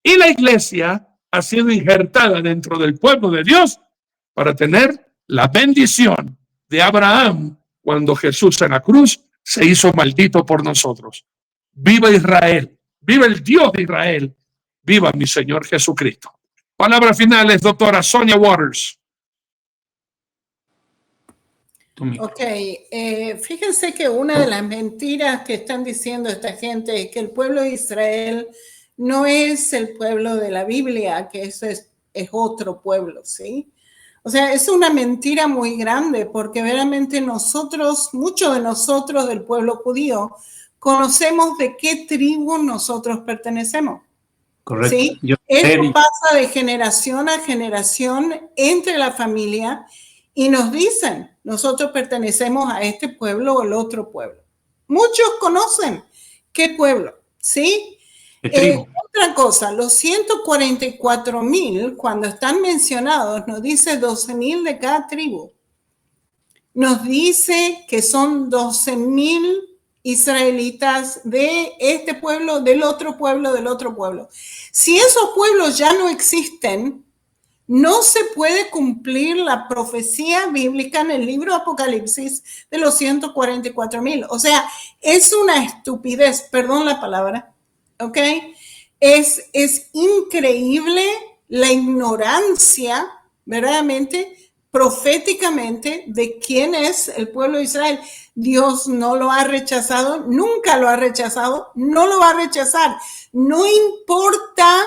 y la iglesia ha sido injertada dentro del pueblo de Dios para tener la bendición de Abraham cuando Jesús en la cruz se hizo maldito por nosotros. Viva Israel, viva el Dios de Israel, viva mi Señor Jesucristo. Palabras finales, doctora Sonia Waters. Ok, fíjense que una de las mentiras que están diciendo esta gente es que el pueblo de Israel no es el pueblo de la Biblia, que eso es otro pueblo, ¿sí? O sea, es una mentira muy grande porque verdaderamente nosotros, muchos de nosotros del pueblo judío, conocemos de qué tribu nosotros pertenecemos. Correcto. ¿Sí? Esto pasa de generación a generación entre la familia y nos dicen, nosotros pertenecemos a este pueblo o el otro pueblo. Muchos conocen qué pueblo, ¿sí? Otra cosa, los 144,000, cuando están mencionados, nos dice 12,000 de cada tribu. Nos dice que son 12,000 israelitas de este pueblo, del otro pueblo, del otro pueblo. Si esos pueblos ya no existen, no se puede cumplir la profecía bíblica en el libro Apocalipsis de los 144,000. O sea, es una estupidez, perdón la palabra, ¿ok? Es increíble la ignorancia, verdaderamente, proféticamente, de quién es el pueblo de Israel. Dios no lo ha rechazado, nunca lo ha rechazado, no lo va a rechazar. No importa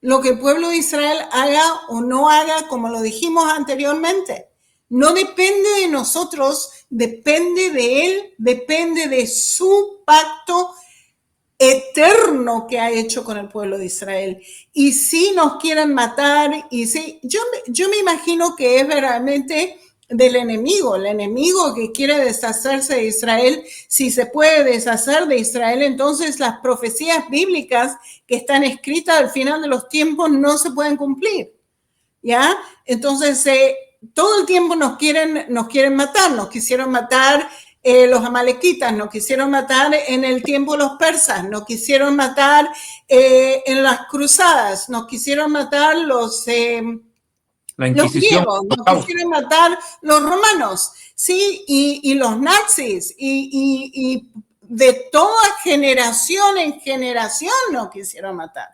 lo que el pueblo de Israel haga o no haga, como lo dijimos anteriormente. No depende de nosotros, depende de Él, depende de su pacto eterno que ha hecho con el pueblo de Israel. Y si nos quieren matar, y si, yo me imagino que es verdaderamente del enemigo, el enemigo que quiere deshacerse de Israel. Si se puede deshacer de Israel, entonces las profecías bíblicas que están escritas al final de los tiempos no se pueden cumplir, ¿ya? Entonces, todo el tiempo nos quieren matar, nos quisieron matar los amalequitas, nos quisieron matar en el tiempo de los persas, nos quisieron matar en las cruzadas, nos quisieron matar la Inquisición, los griegos, nos quisieron matar los romanos, ¿sí? Y los nazis, y de toda generación en generación nos quisieron matar.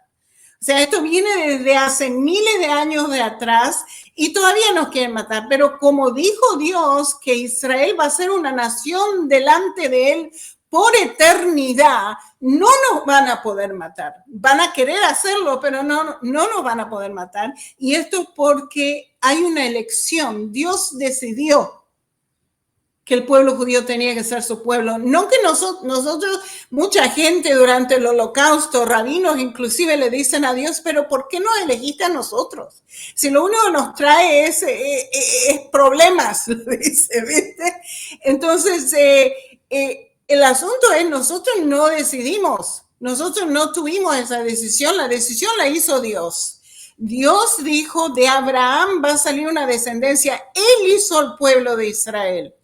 O sea, esto viene desde hace miles de años de atrás y todavía nos quieren matar. Pero como dijo Dios que Israel va a ser una nación delante de Él por eternidad, no nos van a poder matar. Van a querer hacerlo, pero no nos van a poder matar. Y esto es porque hay una elección. Dios decidió que el pueblo judío tenía que ser su pueblo. No que nosotros, mucha gente durante el holocausto, rabinos inclusive le dicen a Dios, pero ¿por qué nos elegiste a nosotros? Si lo único que nos trae es problemas, dice, ¿viste? Entonces, el asunto es, nosotros no decidimos, nosotros no tuvimos esa decisión, la decisión la hizo Dios. Dios dijo, de Abraham va a salir una descendencia, Él hizo el pueblo de Israel.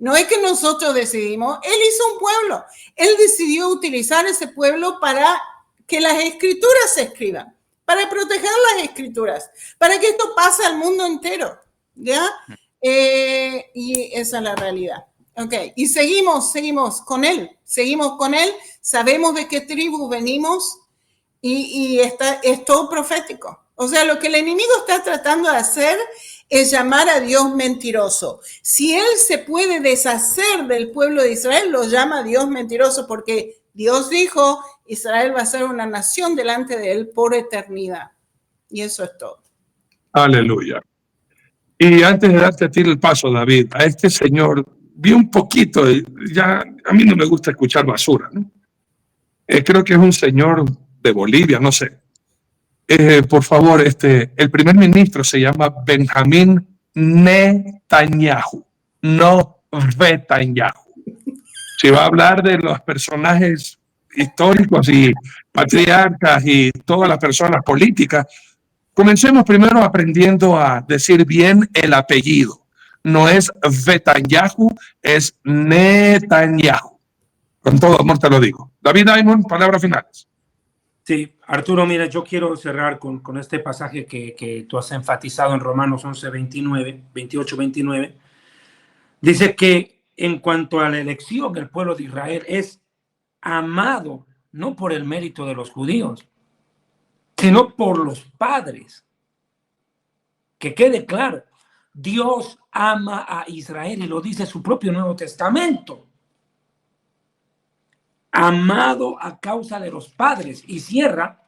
No es que nosotros decidimos, Él hizo un pueblo. Él decidió utilizar ese pueblo para que las escrituras se escriban, para proteger las escrituras, para que esto pase al mundo entero, ¿ya? Y esa es la realidad. Ok, y seguimos con Él, sabemos de qué tribu venimos y es todo profético. O sea, lo que el enemigo está tratando de hacer es llamar a Dios mentiroso. Si Él se puede deshacer del pueblo de Israel, lo llama Dios mentiroso porque Dios dijo, Israel va a ser una nación delante de Él por eternidad. Y eso es todo. Aleluya. Y antes de darte a ti el paso, David, a este señor, vi un poquito, ya a mí no me gusta escuchar basura, ¿no? Creo que es un señor de Bolivia, no sé. Por favor, el primer ministro se llama Benjamín Netanyahu, no Netanyahu. Si va a hablar de los personajes históricos y patriarcas y todas las personas políticas, comencemos primero aprendiendo a decir bien el apellido. No es Netanyahu, es Netanyahu. Con todo amor te lo digo. David Diamond, palabras finales. Sí, Arturo, mira, yo quiero cerrar con este pasaje que tú has enfatizado en Romanos 28, 29. Dice que en cuanto a la elección, el pueblo de Israel es amado no por el mérito de los judíos, sino por los padres. Que quede claro, Dios ama a Israel y lo dice su propio Nuevo Testamento. Amado a causa de los padres, y cierra,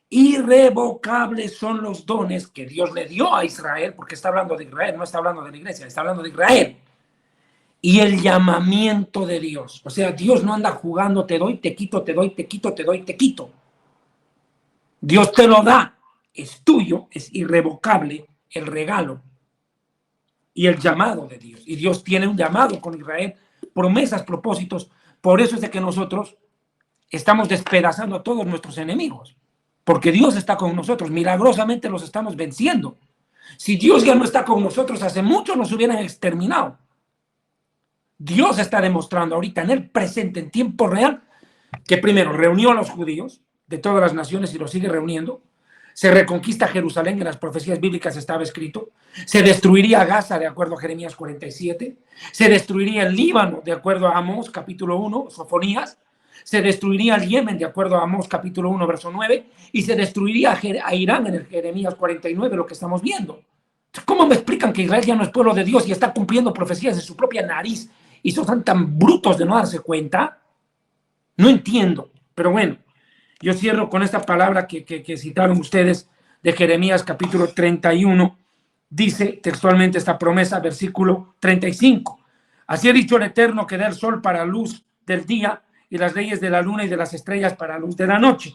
irrevocables son los dones que Dios le dio a Israel, porque está hablando de Israel, no está hablando de la iglesia, está hablando de Israel, y el llamamiento de Dios. O sea, Dios no anda jugando, te doy, te quito, te doy, te quito, te doy, te quito. Dios te lo da, es tuyo, es irrevocable el regalo y el llamado de Dios. Y Dios tiene un llamado con Israel, promesas, propósitos. Por eso es de que nosotros estamos despedazando a todos nuestros enemigos. porque Dios está con nosotros. Milagrosamente los estamos venciendo. Si Dios ya no está con nosotros, hace mucho nos hubieran exterminado. Dios está demostrando ahorita en el presente, en tiempo real, que primero reunió a los judíos de todas las naciones y los sigue reuniendo. Se reconquista Jerusalén, en las profecías bíblicas estaba escrito. Se destruiría Gaza, de acuerdo a Jeremías 47. Se destruiría el Líbano, de acuerdo a Amós, capítulo 1, Sofonías. Se destruiría el Yemen, de acuerdo a Amós, capítulo 1, verso 9. Y se destruiría a Irán, en el Jeremías 49, lo que estamos viendo. ¿Cómo me explican que Israel ya no es pueblo de Dios y está cumpliendo profecías de su propia nariz y son tan brutos de no darse cuenta? No entiendo, pero bueno, yo cierro con esta palabra que citaron ustedes de Jeremías capítulo 31. Dice textualmente esta promesa, versículo 35. Así ha dicho el Eterno, que da el sol para luz del día y las leyes de la luna y de las estrellas para luz de la noche.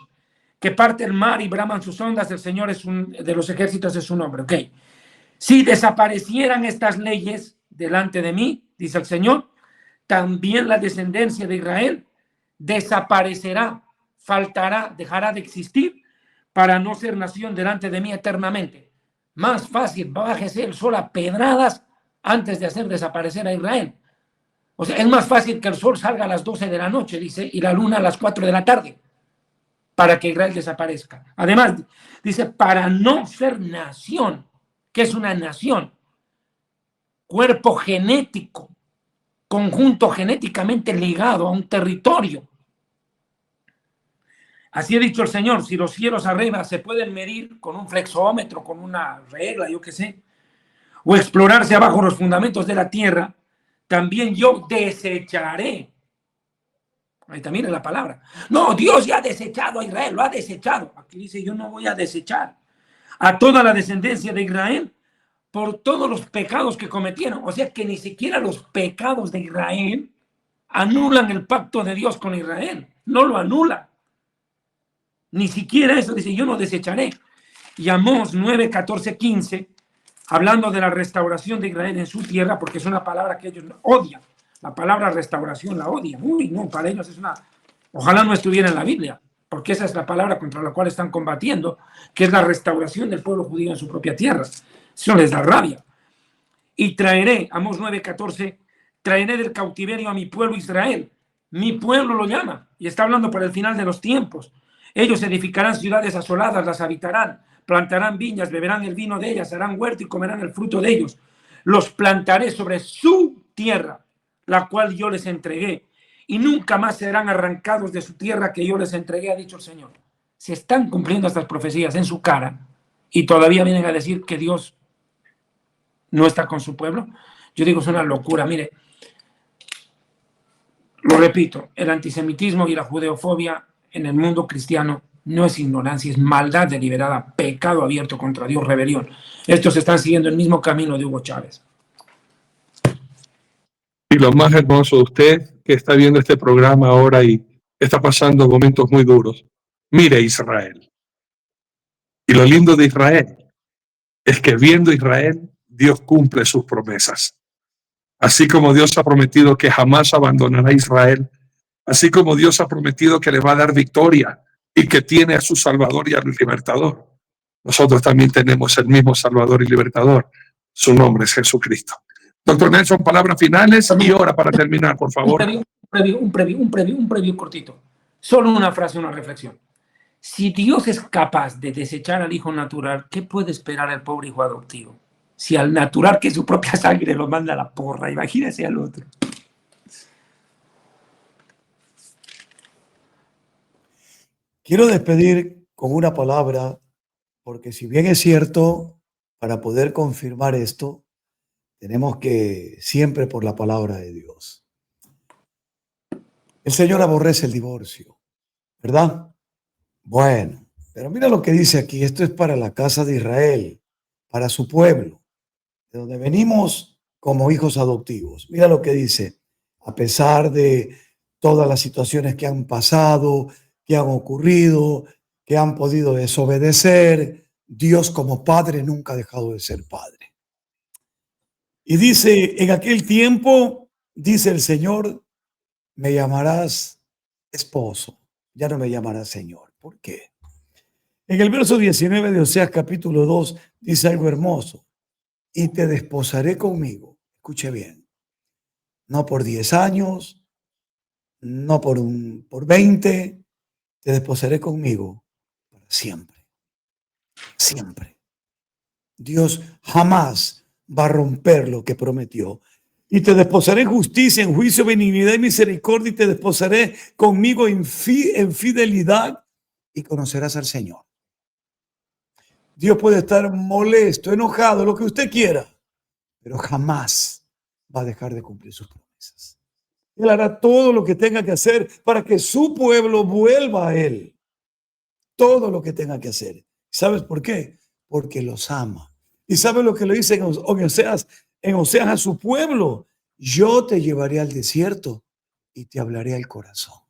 Que parte el mar y braman sus ondas, el Señor de los ejércitos es su nombre. Ok. Si desaparecieran estas leyes delante de mí, dice el Señor, también la descendencia de Israel desaparecerá, faltará, dejará de existir para no ser nación delante de mí eternamente. Más fácil, bájese el sol a pedradas antes de hacer desaparecer a Israel. O sea, es más fácil que el sol salga a las 12 de la noche, dice, y la luna a las 4 de la tarde, para que Israel desaparezca. Además, dice, para no ser nación. ¿Qué es una nación? Cuerpo genético, conjunto genéticamente ligado a un territorio. Así ha dicho el Señor, si los cielos arriba se pueden medir con un flexómetro, con una regla, yo qué sé, o explorarse abajo los fundamentos de la tierra, también yo desecharé. Ahí también es la palabra. No, Dios ya ha desechado a Israel, lo ha desechado. Aquí dice, yo no voy a desechar a toda la descendencia de Israel por todos los pecados que cometieron. O sea que ni siquiera los pecados de Israel anulan el pacto de Dios con Israel. No lo anulan. Ni siquiera eso. Dice, yo no desecharé. Y Amós 9, 14, 15, hablando de la restauración de Israel en su tierra, porque es una palabra que ellos odian. La palabra restauración la odian. Uy, no, para ellos es una... Ojalá no estuviera en la Biblia, porque esa es la palabra contra la cual están combatiendo, que es la restauración del pueblo judío en su propia tierra. Eso les da rabia. Y traeré, Amós 9:14, traeré del cautiverio a mi pueblo Israel. Mi pueblo lo llama, y está hablando para el final de los tiempos. Ellos edificarán ciudades asoladas, las habitarán, plantarán viñas, beberán el vino de ellas, harán huerto y comerán el fruto de ellos. Los plantaré sobre su tierra, la cual yo les entregué, y nunca más serán arrancados de su tierra que yo les entregué, ha dicho el Señor. Se están cumpliendo estas profecías en su cara, y todavía vienen a decir que Dios no está con su pueblo. Yo digo, es una locura. Mire, lo repito, el antisemitismo y la judeofobia en el mundo cristiano no es ignorancia, es maldad deliberada, pecado abierto contra Dios, rebelión. Estos están siguiendo el mismo camino de Hugo Chávez. Y lo más hermoso de usted, que está viendo este programa ahora y está pasando momentos muy duros, mire Israel. Y lo lindo de Israel es que viendo Israel, Dios cumple sus promesas. Así como Dios ha prometido que jamás abandonará a Israel, así como Dios ha prometido que le va a dar victoria y que tiene a su Salvador y al Libertador, nosotros también tenemos el mismo Salvador y Libertador. Su nombre es Jesucristo. Doctor Nelson, palabras finales y hora para terminar, por favor. Un preview cortito. Solo una frase, una reflexión. Si Dios es capaz de desechar al hijo natural, ¿qué puede esperar el pobre hijo adoptivo? Si al natural, que su propia sangre lo manda a la porra, imagínese al otro. Quiero despedir con una palabra, porque si bien es cierto, para poder confirmar esto, tenemos que siempre por la palabra de Dios. El Señor aborrece el divorcio, ¿verdad? Bueno, pero mira lo que dice aquí. Esto es para la casa de Israel, para su pueblo, de donde venimos como hijos adoptivos. Mira lo que dice. A pesar de todas las situaciones que han pasado, que han ocurrido, que han podido desobedecer, Dios como Padre nunca ha dejado de ser Padre. Y dice, en aquel tiempo, dice el Señor, me llamarás esposo, ya no me llamarás Señor. ¿Por qué? En el verso 19 de Oseas capítulo 2 dice algo hermoso. Y te desposaré conmigo. Escuche bien. No por 10 años, no por 20. Te desposaré conmigo para siempre. Siempre. Dios jamás va a romper lo que prometió. Y te desposaré en justicia, en juicio, benignidad y misericordia, y te desposaré conmigo en fidelidad, y conocerás al Señor. Dios puede estar molesto, enojado, lo que usted quiera, pero jamás va a dejar de cumplir sus promesas. Él hará todo lo que tenga que hacer para que su pueblo vuelva a Él. Todo lo que tenga que hacer. ¿Sabes por qué? Porque los ama. ¿Y sabes lo que le dice en Oseas a su pueblo? Yo te llevaré al desierto y te hablaré al corazón.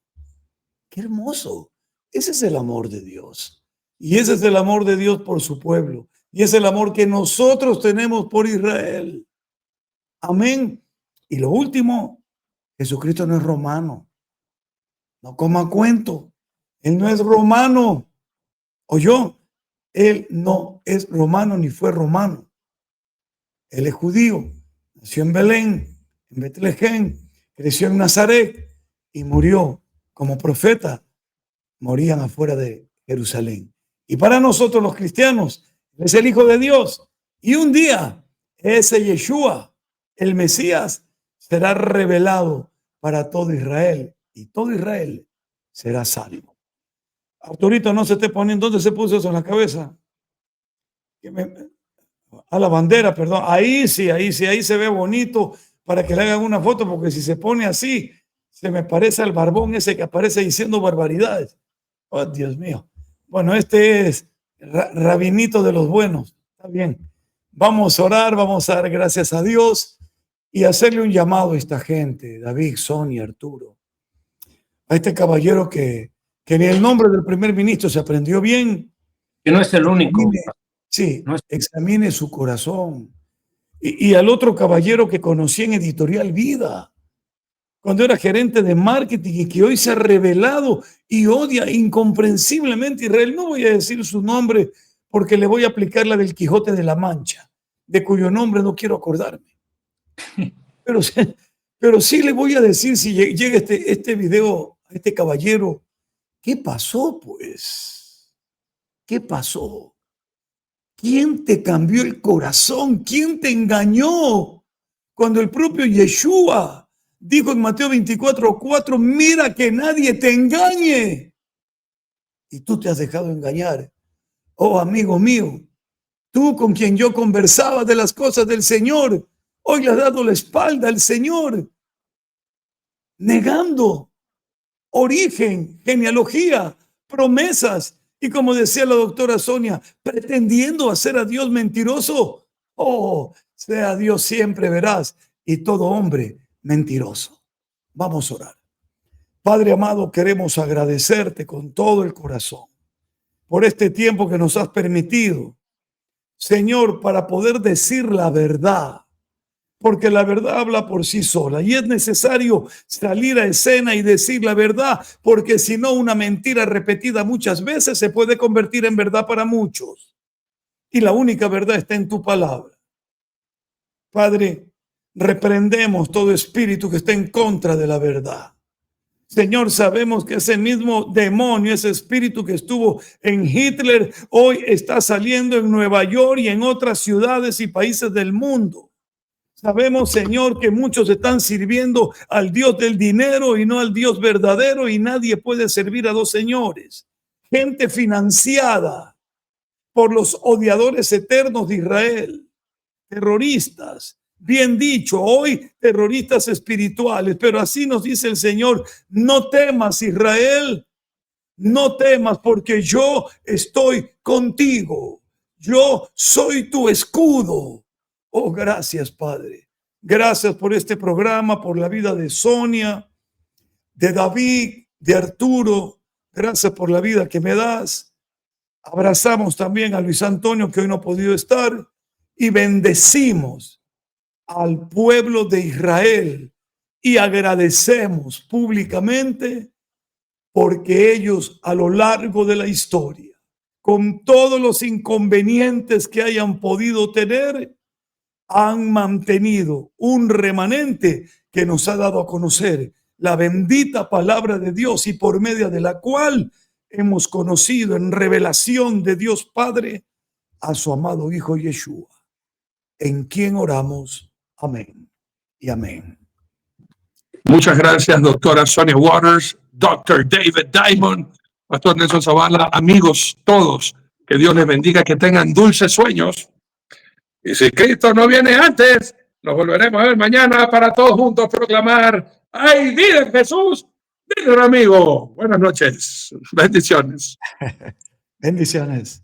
¡Qué hermoso! Ese es el amor de Dios. Y ese es el amor de Dios por su pueblo. Y es el amor que nosotros tenemos por Israel. Amén. Y lo último, Jesucristo no es romano. No coma cuento. Él no es romano. ¿Oyó? Él no es romano ni fue romano. Él es judío. Nació en Belén, en Betlehem. Creció en Nazaret y murió como profeta. Morían afuera de Jerusalén. Y para nosotros los cristianos, Él es el Hijo de Dios. Y un día ese Yeshua, el Mesías, será revelado para todo Israel. Y todo Israel será salvo. Arturito, no se esté poniendo, ¿dónde se puso eso en la cabeza? A la bandera, perdón. Ahí sí, ahí se ve bonito para que le hagan una foto, porque si se pone así, se me parece al barbón ese que aparece diciendo barbaridades. Oh, Dios mío. Bueno, este es rabinito de los buenos. Está bien. Vamos a orar, vamos a dar gracias a Dios y hacerle un llamado a esta gente, David, Sonia, Arturo, a este caballero que ni el nombre del primer ministro se aprendió bien. Que no es el único. Sí, examine su corazón. Y al otro caballero que conocí en Editorial Vida, cuando era gerente de marketing y que hoy se ha revelado y odia incomprensiblemente a Israel. No voy a decir su nombre porque le voy a aplicar la del Quijote de la Mancha, de cuyo nombre no quiero acordarme. Pero sí le voy a decir, si llega este video a este caballero, ¿qué pasó pues? ¿Qué pasó? ¿Quién te cambió el corazón? ¿Quién te engañó? Cuando el propio Yeshua dijo en Mateo 24:4, mira que nadie te engañe. Y tú te has dejado engañar. Oh, amigo mío, tú con quien yo conversaba de las cosas del Señor, hoy le has dado la espalda al Señor, negando origen, genealogía, promesas. Y como decía la doctora Sonia, pretendiendo hacer a Dios mentiroso. Oh, sea Dios siempre veraz y todo hombre mentiroso. Vamos a orar. Padre amado, queremos agradecerte con todo el corazón por este tiempo que nos has permitido, Señor, para poder decir la verdad, porque la verdad habla por sí sola y es necesario salir a escena y decir la verdad, porque si no, una mentira repetida muchas veces se puede convertir en verdad para muchos. Y la única verdad está en tu palabra. Padre, reprendemos todo espíritu que esté en contra de la verdad. Señor, sabemos que ese mismo demonio, ese espíritu que estuvo en Hitler, hoy está saliendo en Nueva York y en otras ciudades y países del mundo. Sabemos, Señor, que muchos están sirviendo al Dios del dinero y no al Dios verdadero, y nadie puede servir a dos señores. Gente financiada por los odiadores eternos de Israel, terroristas, bien dicho, hoy terroristas espirituales, pero así nos dice el Señor: no temas, Israel, no temas, porque yo estoy contigo, yo soy tu escudo. Oh, gracias, Padre. Gracias por este programa, por la vida de Sonia, de David, de Arturo. Gracias por la vida que me das. Abrazamos también a Luis Antonio, que hoy no ha podido estar, y bendecimos al pueblo de Israel y agradecemos públicamente porque ellos a lo largo de la historia con todos los inconvenientes que hayan podido tener, han mantenido un remanente que nos ha dado a conocer la bendita palabra de Dios, y por medio de la cual hemos conocido en revelación de Dios Padre a su amado Hijo Yeshua, en quien oramos. Amén y amén. Muchas gracias, doctora Sonia Waters, doctor David Diamond, pastor Nelson Zavala, amigos todos, que Dios les bendiga, que tengan dulces sueños. Y si Cristo no viene antes, nos volveremos a ver mañana para todos juntos proclamar: ¡ay, vida en Jesús! Dile, amigo. Buenas noches. Bendiciones. Bendiciones.